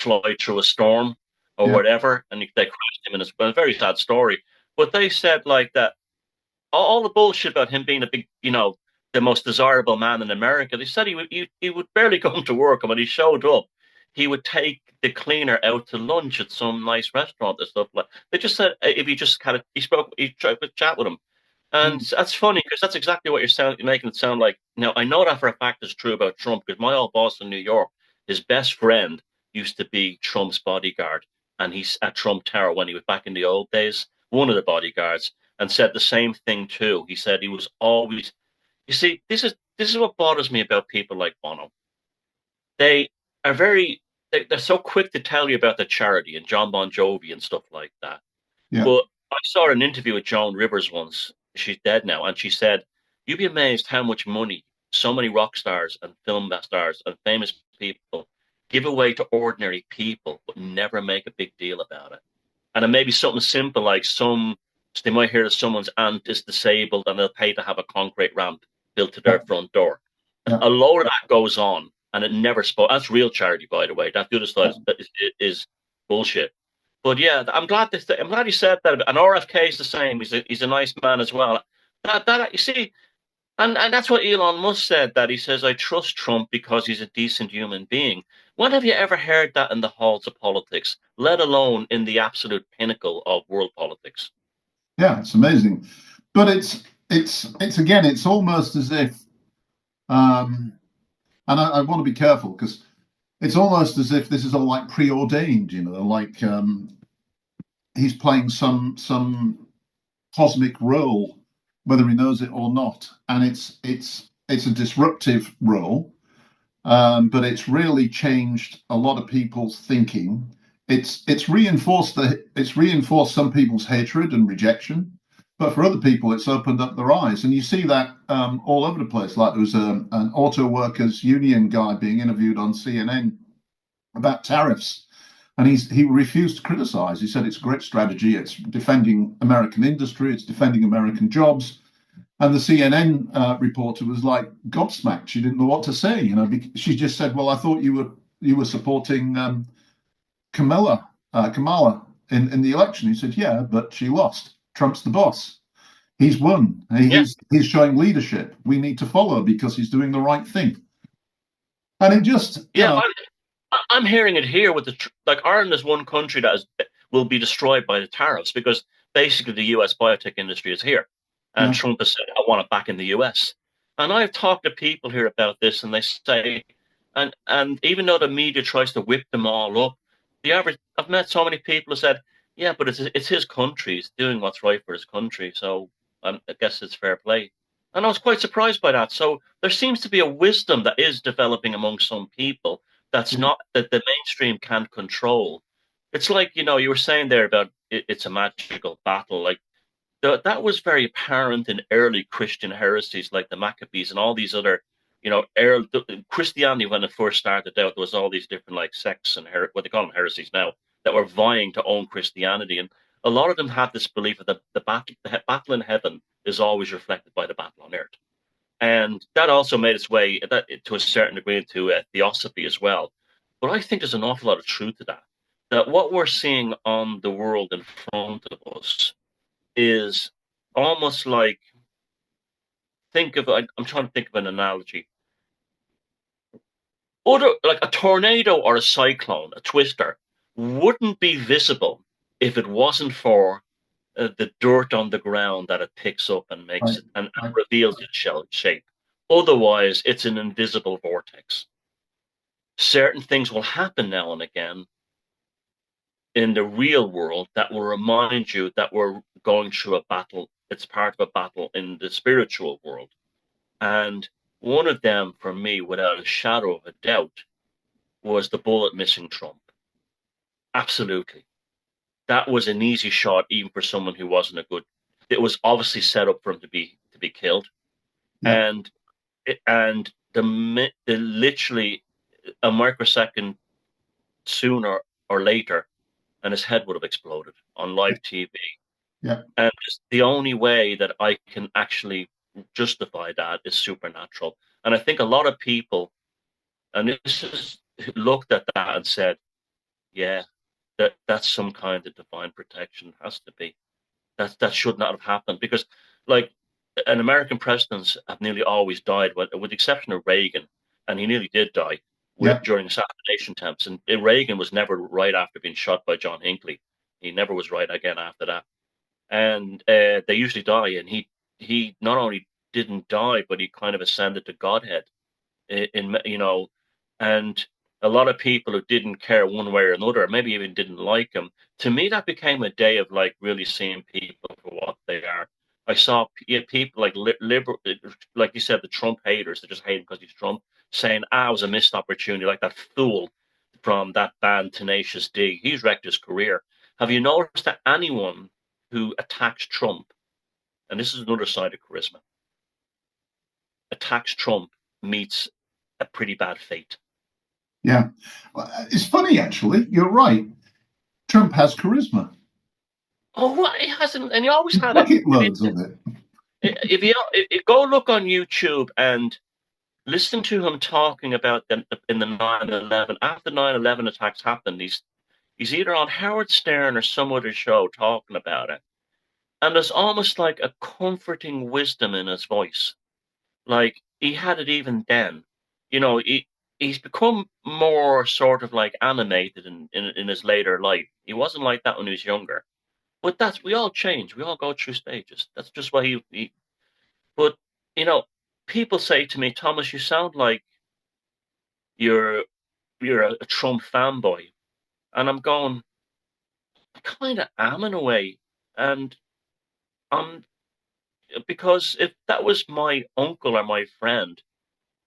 fly through a storm or Yeah. whatever, and they crashed him in a very sad story. But they said like that all the bullshit about him being a big, the most desirable man in America. They said he would barely come to work, and when he showed up, he would take the cleaner out to lunch at some nice restaurant and stuff like. They just said if he just kind of he tried to chat with him, and Mm. that's funny because that's exactly what you're making it sound like. Now I know that for a fact is true about Trump because my old boss in New York, his best friend used to be Trump's bodyguard, and he's at Trump Tower when he was back in the old days. One of the bodyguards and said the same thing too. He said he was always. You see, this is what bothers me about people like Bono. They are they're so quick to tell you about the charity and John Bon Jovi and stuff like that. Yeah. But I saw an interview with Joan Rivers once. She's dead now, and she said, "You'd be amazed how much money so many rock stars and film stars and famous people give away to ordinary people, but never make a big deal about it." And it may be something simple like they might hear that someone's aunt is disabled and they'll pay to have a concrete ramp built to Yeah. their front door. And Yeah. a load of that goes on and it never spoke. That's real charity, by the way. That the other side is bullshit. But yeah, I'm glad you said that. And RFK is the same. He's a nice man as well. That you see, and that's what Elon Musk said, that he says, I trust Trump because he's a decent human being. When have you ever heard that in the halls of politics, let alone in the absolute pinnacle of world politics? Yeah. It's amazing, but it's again, it's almost as if, um, and I want to be careful because it's almost as if this is all like preordained, like he's playing some cosmic role, whether he knows it or not, and it's a disruptive role. But it's really changed a lot of people's thinking. It's reinforced some people's hatred and rejection, but for other people, it's opened up their eyes. And you see that all over the place. Like there was an auto workers union guy being interviewed on CNN about tariffs, and he refused to criticize. He said it's a great strategy. It's defending American industry. It's defending American jobs. And the CNN reporter was like gobsmacked. She didn't know what to say. She just said, "Well, I thought you were supporting Kamala in the election." He said, "Yeah, but she lost. Trump's the boss. He's won. Yeah, He's showing leadership. We need to follow because he's doing the right thing." And it just, yeah. I'm hearing it here with like Ireland is one country that will be destroyed by the tariffs because basically the U.S. biotech industry is here, and yeah, Trump has said, "I want it back in the U.S." And I've talked to people here about this, and they say, and even though the media tries to whip them all up, I've met so many people who said, "Yeah, but it's his country. He's doing what's right for his country, so I guess it's fair play." And I was quite surprised by that. So there seems to be a wisdom that is developing among some people that's yeah, not that the mainstream can't control. It's like, you were saying there about it's a magical battle. Like that was very apparent in early Christian heresies like the Maccabees and all these other, Christianity when it first started out, there was all these different like sects and what they call them heresies now that were vying to own Christianity. And a lot of them had this belief that the battle in heaven is always reflected by the battle on earth. And that also made its way to a certain degree into theosophy as well. But I think there's an awful lot of truth to that. That what we're seeing on the world in front of us is almost like I'm trying to think of an analogy. Like a tornado or a cyclone, a twister, wouldn't be visible if it wasn't for the dirt on the ground that it picks up and makes right, it and right, reveals its shape. Otherwise, it's an invisible vortex. Certain things will happen now and again in the real world that will remind you that we're going through a battle. It's part of a battle in the spiritual world. And one of them, for me, without a shadow of a doubt, was the bullet missing Trump. Absolutely. That was an easy shot, even for someone who wasn't a good. It was obviously set up for him to be killed. yeah, And the literally a microsecond sooner or later, and his head would have exploded on yeah, live TV. yeah, And the only way that I can actually justify that is supernatural. And I think a lot of people, and this is looked at that and said, Yeah, that's some kind of divine protection. Has to be. That should not have happened because, like, an American presidents have nearly always died, with the exception of Reagan, and he nearly did die Yeah, during assassination attempts. And Reagan was never right after being shot by John Hinckley. He never was right again after that. And they usually die, and he not only didn't die, but he kind of ascended to godhead and a lot of people who didn't care one way or another, maybe even didn't like him. To me, that became a day of like really seeing people for what they are. I saw people like liberal, like you said, the Trump haters that just hate him because he's Trump, saying, "Ah, it was a missed opportunity," like that fool from that band Tenacious D. He's wrecked his career. Have you noticed that anyone who attacks Trump, and this is another side of charisma, attacks Trump meets a pretty bad fate? yeah. Well, it's funny, actually. You're right. Trump has charisma. Oh, well, he hasn't, and he always had it. Bucket loads of it. If you go look on YouTube and listen to him talking about in the 9/11 after 9/11 attacks happened, he's either on Howard Stern or some other show talking about it, and there's almost like a comforting wisdom in his voice. Like he had it even then. He's become more sort of like animated in his later life. He wasn't like that when he was younger. But we all change. We all go through stages. That's just why he. But you know, people say to me, Thomas, you sound like you're you're a Trump fanboy, and I'm going, I kind of am in a way, and I'm because if that was my uncle or my friend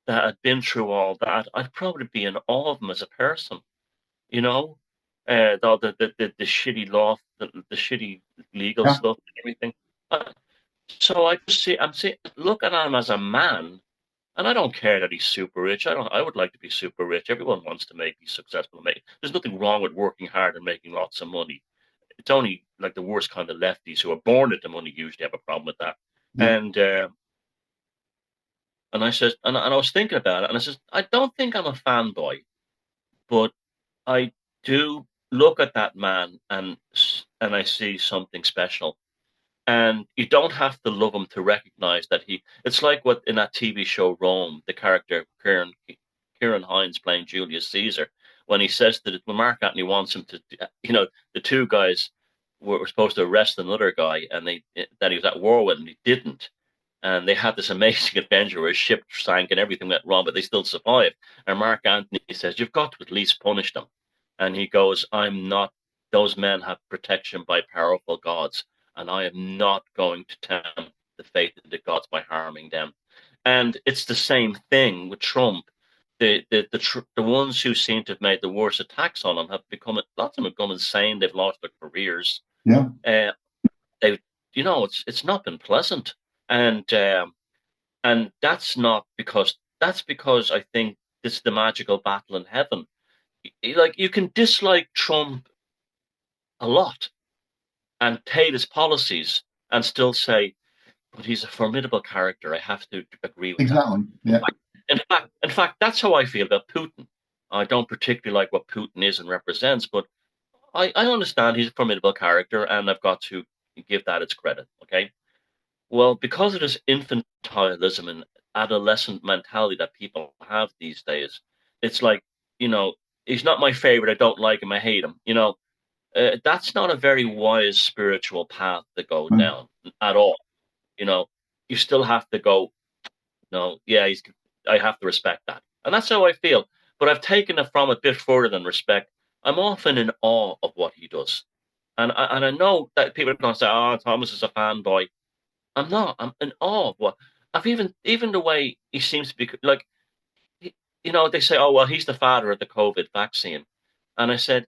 that had been through all that, I'd probably be in awe of him as a person. You know, the shitty law, the shitty legal Yeah, stuff, and everything. So I'm looking at him as a man, and I don't care that he's super rich. I would like to be super rich. Everyone wants to be successful. There's nothing wrong with working hard and making lots of money. It's only like the worst kind of lefties who are born into money usually have a problem with that. yeah, And I said, and I was thinking about it, and I said, I don't think I'm a fanboy, but I do look at that man and I see something special. And you don't have to love him to recognize that it's like what in that TV show Rome, the character Kieran Hines playing Julius Caesar, when he says that when Mark Antony wants him to, the two guys were supposed to arrest another guy and that he was at war with and he didn't. And they had this amazing adventure where his ship sank and everything went wrong, but they still survived. And Mark Antony says, "You've got to at least punish them." And he goes, "I'm not, those men have protection by powerful gods, and I am not going to tempt the faith of the gods by harming them." And it's the same thing with Trump. The ones who seem to have made the worst attacks on him have become, lots of them have become insane. They've lost their careers. yeah, Uh, they, it's not been pleasant, and that's because I think it's the magical battle in heaven. Like you can dislike Trump a lot and hate his policies and still say, but he's a formidable character. I have to agree with that. exactly. Yeah, In fact, that's how I feel about Putin. I don't particularly like what Putin is and represents, but I understand he's a formidable character, and I've got to give that its credit. Okay, well, because of this infantilism and adolescent mentality that people have these days, it's like, you know, he's not my favorite. I don't like him. I hate him. That's not a very wise spiritual path to go mm, down at all. You know, you still have to go, no, yeah, I have to respect that. And that's how I feel. But I've taken it from a bit further than respect. I'm often in awe of what he does. And I know that people are going to say, oh, Thomas is a fanboy. I'm not. I'm in awe of what I've even the way he seems to be like. They say, "Oh well, he's the father of the COVID vaccine," and I said,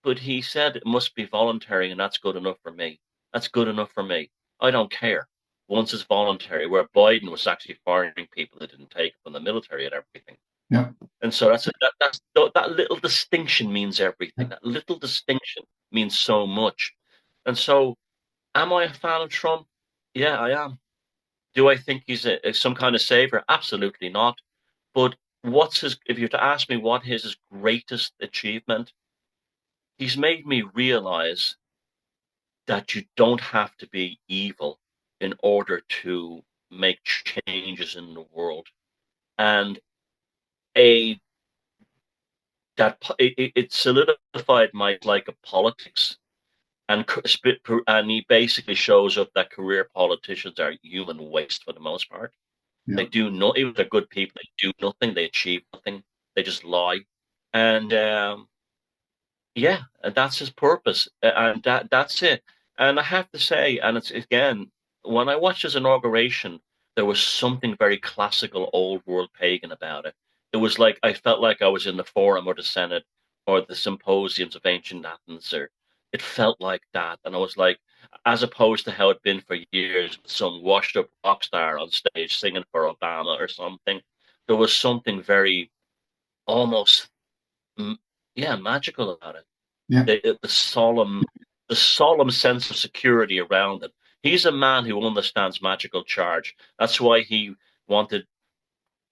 "But he said it must be voluntary, and that's good enough for me. That's good enough for me. I don't care once it's voluntary." Where Biden was actually firing people that didn't take it from the military and everything. yeah, And so that little distinction means everything. That little distinction means so much. And so, am I a fan of Trump? Yeah, I am. Do I think he's some kind of savior? Absolutely not. But if you're to ask me what his greatest achievement, he's made me realize that you don't have to be evil in order to make changes in the world. And a it solidified my like a politics, and he basically shows up that career politicians are human waste for the most part. Yeah. They do not, even if they're good people, they do nothing, they achieve nothing, they just lie. And yeah, and that's his purpose, and that's it. And I have to say, and it's again, when I watched his inauguration, there was something very classical, old world pagan about it. It was like I felt like I was in the Forum or the Senate or the symposiums of ancient Athens, or it felt like that. And I was like, as opposed to how it'd been for years, with some washed up rock star on stage singing for Obama or something. There was something very almost, yeah, magical about it. Yeah. The solemn sense of security around it. He's a man who understands magical charge. That's why he wanted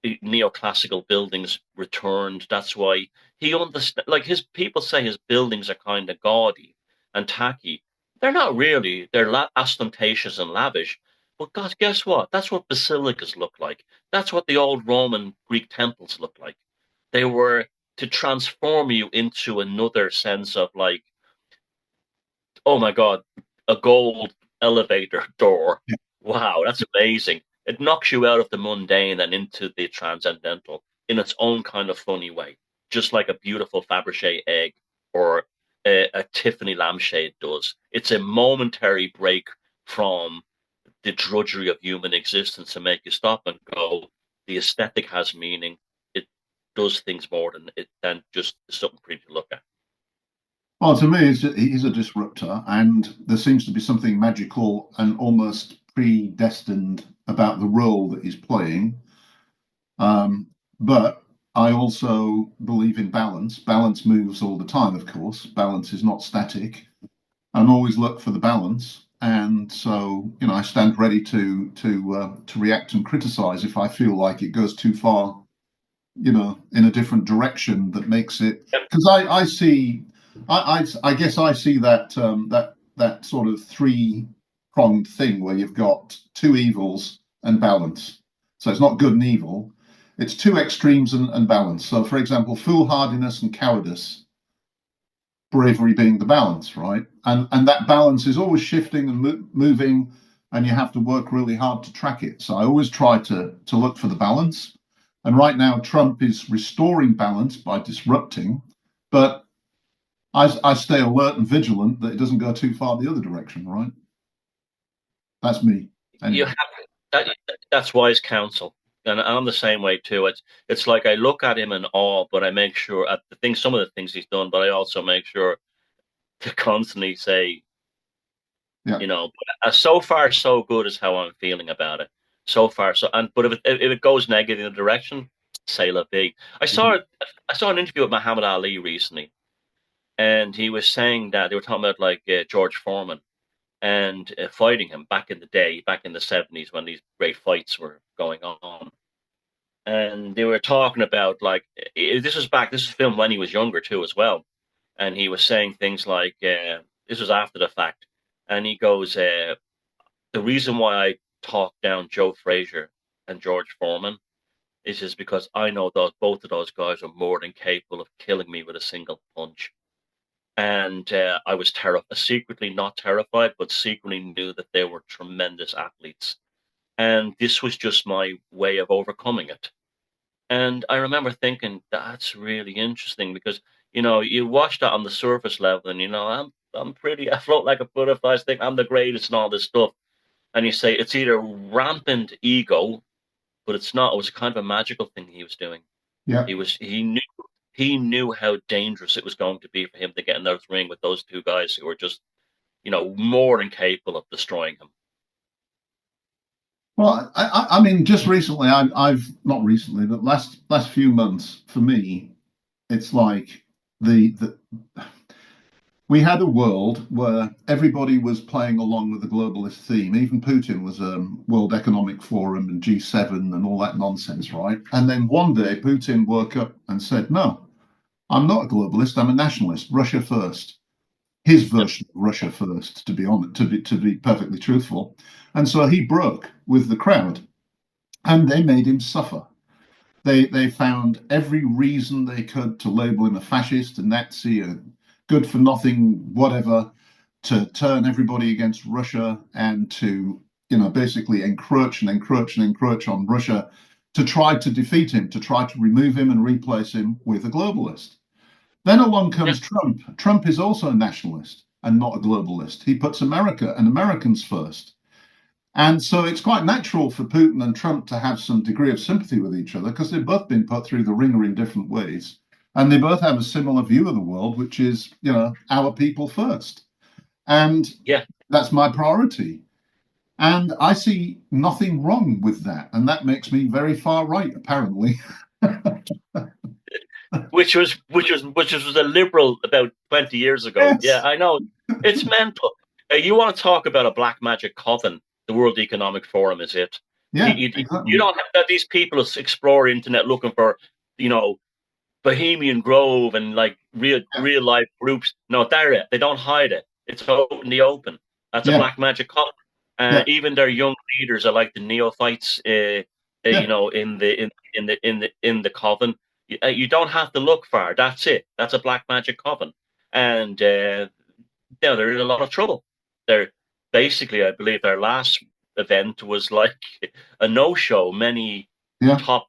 neoclassical buildings returned. That's why he understands. Like his people say, his buildings are kind of gaudy and tacky. They're not really. They're ostentatious and lavish. But God, guess what? That's what basilicas look like. That's what the old Roman Greek temples look like. They were to transform you into another sense of like, oh my God, a gold elevator door. Yeah. Wow, that's amazing. It knocks you out of the mundane and into the transcendental in its own kind of funny way, just like a beautiful Fabergé egg or a Tiffany lampshade does. It's a momentary break from the drudgery of human existence to make you stop and go, the aesthetic has meaning. It does things more than just something pretty to look at. Well, to me, he's a disruptor, and there seems to be something magical and almost predestined about the role that he's playing. But I also believe in balance. Balance moves all the time, of course. Balance is not static. I'm always look for the balance, and so I stand ready to react and criticize if I feel like it goes too far, in a different direction that makes it. Because I see, I guess I see that sort of three-pronged thing where you've got two evils and balance. So it's not good and evil. It's two extremes and balance. So, for example, foolhardiness and cowardice, bravery being the balance, right? And that balance is always shifting and moving, and you have to work really hard to track it. So I always try to look for the balance. And right now, Trump is restoring balance by disrupting, but I stay alert and vigilant that it doesn't go too far the other direction, right? That's me. You Anyway. have that. That's wise counsel, and I'm the same way too. It's like I look at him in awe, but I make sure at the things, some of the things he's done, but I also make sure to constantly say, Yeah. So far so good is how I'm feeling about it. So far so, but if it goes negative in a direction, say la vie. I saw an interview with Muhammad Ali recently, and he was saying that they were talking about like George Foreman and fighting him back in the day, back in the 70s when these great fights were going on. And they were talking about like this was filmed when he was younger too as well. And he was saying things like this was after the fact, and he goes, "The reason why I talk down Joe Frazier and George Foreman is just because I know both of those guys are more than capable of killing me with a single punch." And I was terrified, secretly not terrified, but secretly knew that they were tremendous athletes. And this was just my way of overcoming it. And I remember thinking that's really interesting because you watch that on the surface level, and I'm pretty, I float like a butterfly, think I'm the greatest and all this stuff. And you say it's either rampant ego, but it's not. It was kind of a magical thing he was doing. Yeah. He knew how dangerous it was going to be for him to get in those ring with those two guys who were just, more than capable of destroying him. Well, I mean, just recently, I've not recently, but last few months, for me, it's like the we had a world where everybody was playing along with the globalist theme. Even Putin was World Economic Forum and G7 and all that nonsense, right? And then one day, Putin woke up and said, "No, I'm not a globalist. I'm a nationalist. Russia first." his version of Russia first, to be honest, to be perfectly truthful. And so he broke with the crowd, and they made him suffer. They found every reason they could to label him a fascist, a Nazi, a good for nothing, whatever, to turn everybody against Russia and to, basically encroach and encroach and encroach on Russia to try to defeat him, to try to remove him and replace him with a globalist. Then along Yeah. comes Trump. Trump is also a nationalist and not a globalist. He puts America and Americans first. And so it's quite natural for Putin and Trump to have some degree of sympathy with each other because they've both been put through the ringer in different ways. And they both have a similar view of the world, which is, our people first. And Yeah. that's my priority. And I see nothing wrong with that. And that makes me very far right, apparently. which was a liberal about 20 years ago. Yeah, Yes. I know. It's mental. You want to talk about a black magic coven? The World Economic Forum is it. Yeah, You exactly. don't have that. These people explore internet looking for, you know, Bohemian Grove and like Yeah. real life groups. No, they're it. They don't hide it. It's out in the open. That's a Yeah. black magic coven. Yeah. Even their young leaders are like the neophytes. Yeah. In the coven. You don't have to look far. That's it. That's a black magic coven, and they're in a lot of trouble. They're basically, I believe, their last event was like a no-show. Many Yeah. top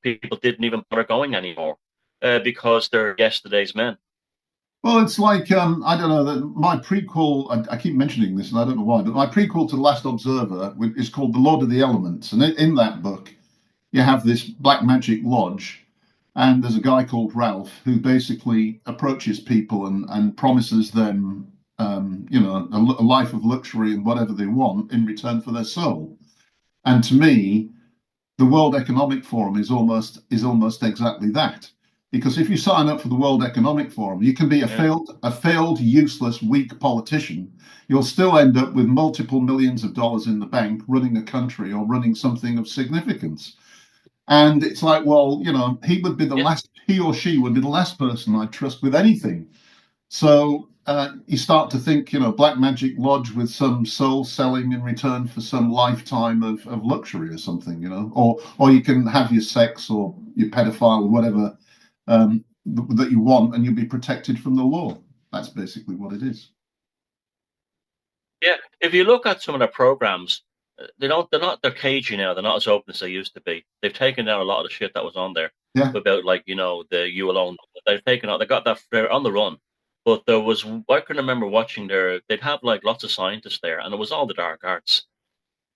people didn't even bother going anymore because they're yesterday's men. Well, it's like I don't know that my prequel. I keep mentioning this, and I don't know why, but my prequel to The Last Observer is called The Lord of the Elements, and in that book, you have this black magic lodge, and there's a guy called Ralph who basically approaches people and promises them, a life of luxury and whatever they want in return for their soul. And to me, the World Economic Forum is almost exactly that. Because if you sign up for the World Economic Forum, you can be a Yeah, failed, useless, weak politician. You'll still end up with multiple millions of dollars in the bank, running a country or running something of significance. And it's like, well, yeah, he or she would be the last person I'd trust with anything. So you start to think, Black Magic Lodge with some soul selling in return for some lifetime of luxury or something, or you can have your sex or your pedophile or whatever that you want, and you'll be protected from the law. That's basically what it is. yeah. If you look at some of their programs, they're cagey now. They're not as open as they used to be. They've taken down a lot of the shit that was on there Yeah, about like the you alone. They've taken out. They got that. They're on the run. But there was, I can remember watching they'd have like lots of scientists there, and it was all the dark arts,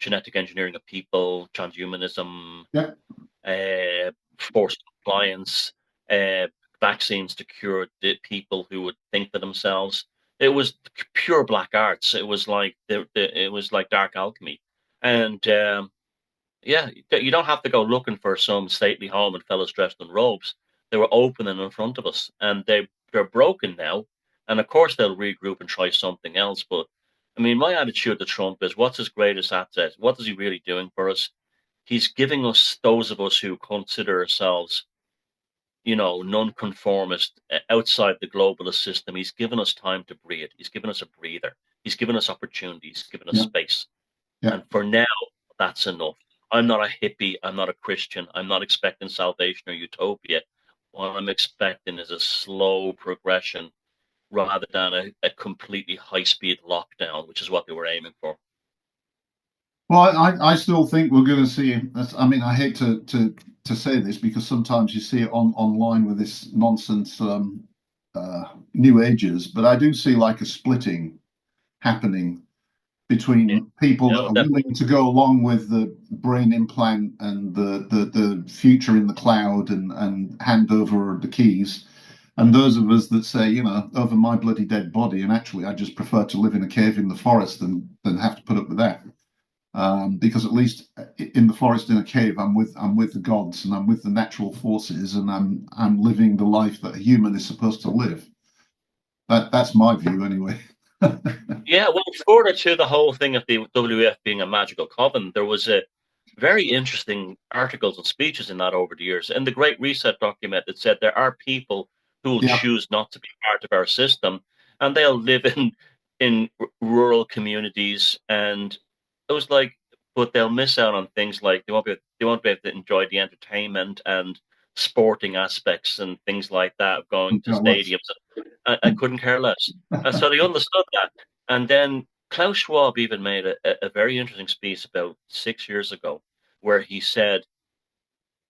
genetic engineering of people, transhumanism, yeah, forced compliance, uh, vaccines to cure the people who would think for themselves. It was pure black arts. It was like it was like dark alchemy, and yeah, you don't have to go looking for some stately home and fellows dressed in robes. They were opening in front of us, and they're broken now. And of course, they'll regroup and try something else. But I mean, my attitude to Trump is, what's his greatest asset? What is he really doing for us? He's giving us, those of us who consider ourselves, nonconformist, outside the globalist system. He's given us time to breathe. He's given us a breather. He's given us opportunities. He's given us yeah, space. yeah. And for now, that's enough. I'm not a hippie. I'm not a Christian. I'm not expecting salvation or utopia. What I'm expecting is a slow progression rather than a completely high speed lockdown, which is what they were aiming for. Well, I still think we're going to see. I mean, I hate to say this because sometimes you see it online with this nonsense, New Ages, but I do see like a splitting happening Yeah. between people that No, are definitely. willing to go along with the brain implant and the future in the cloud and hand over the keys, and those of us that say, over my bloody dead body, and actually I just prefer to live in a cave in the forest than have to put up with that. Because at least in the forest in a cave, I'm with the gods and I'm with the natural forces, and I'm living the life that a human is supposed to live. That's my view anyway. Yeah, well, further to the whole thing of the WF being a magical coven, there was a very interesting articles and speeches in that over the years. In the Great Reset document, it said there are people who will Yeah, choose not to be part of our system, and they'll live in rural communities, and it was like, but they'll miss out on things like they won't be able to enjoy the entertainment and sporting aspects and things like that of going to stadiums. I couldn't care less. And so they understood that. And then Klaus Schwab even made a very interesting piece about 6 years ago, where he said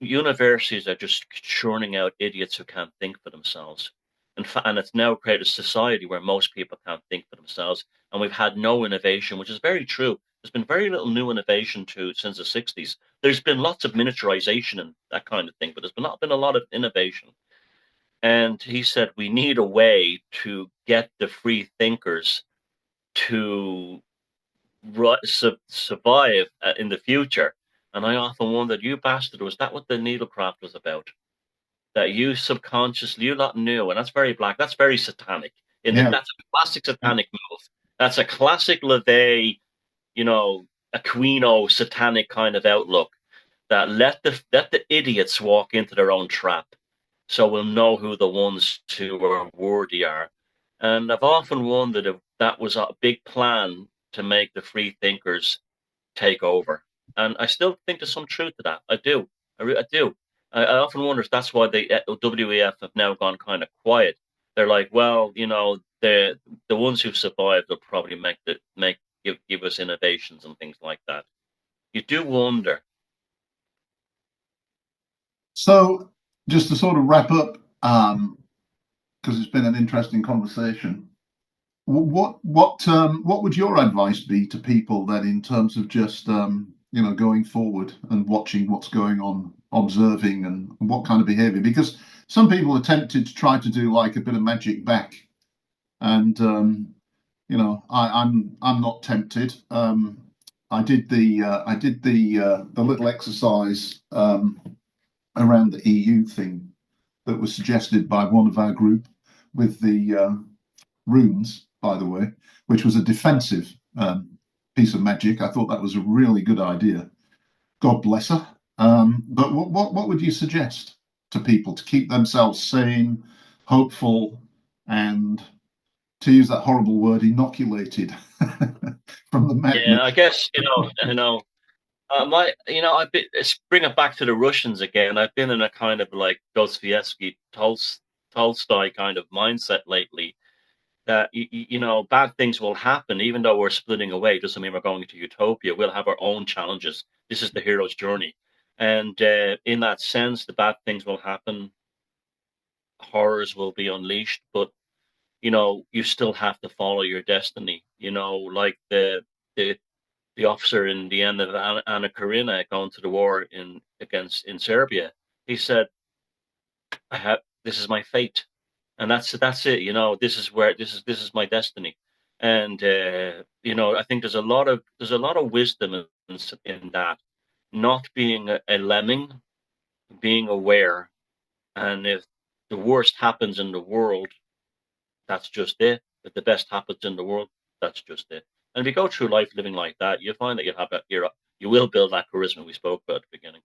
universities are just churning out idiots who can't think for themselves. And it's now created a society where most people can't think for themselves, and we've had no innovation, which is very true. There's been very little new innovation since the 60s. There's been lots of miniaturization and that kind of thing, but there's not been a lot of innovation. And he said we need a way to get the free thinkers to survive in the future. And I often wondered, you bastard, was that what the needlecraft was about? That you subconsciously, you not knew, and that's very black, that's very satanic. Yeah. That's a classic satanic move. That's a classic LaVey, Aquino satanic kind of outlook. That let the idiots walk into their own trap, so we'll know who the ones who are worthy are. And I've often wondered if that was a big plan to make the free thinkers take over. And I still think there's some truth to that. I do. I do. I often wonder if that's why the WEF have now gone kind of quiet. They're like, well, the ones who survived will probably give us innovations and things like that. You do wonder. So just to sort of wrap up, because it's been an interesting conversation. What would your advice be to people then in terms of just going forward and watching what's going on, observing and what kind of behavior? Because some people are tempted to try to do like a bit of magic back, and I'm not tempted. I did the little exercise around the EU thing that was suggested by one of our group with the runes, by the way, which was a defensive piece of magic. I thought that was a really good idea. God bless her. But what would you suggest to people to keep themselves sane, hopeful, and, to use that horrible word, inoculated from the madness? Yeah, I guess let's bring it back to the Russians again. I've been in a kind of like Dostoevsky, Tolstoy kind of mindset lately. That bad things will happen, even though we're splitting away. Doesn't mean we're going to utopia. We'll have our own challenges. This is the hero's journey, and in that sense, the bad things will happen. Horrors will be unleashed, but you still have to follow your destiny. Like the officer in the end of Anna Karenina going to the war in Serbia. He said, this is my fate, and that's it. This is this is my destiny, and I think there's a lot of wisdom in that, not being a lemming, being aware, and if the worst happens in the world, that's just it. If the best happens in the world, that's just it. And if you go through life living like that, you find that you will build that charisma we spoke about at the beginning.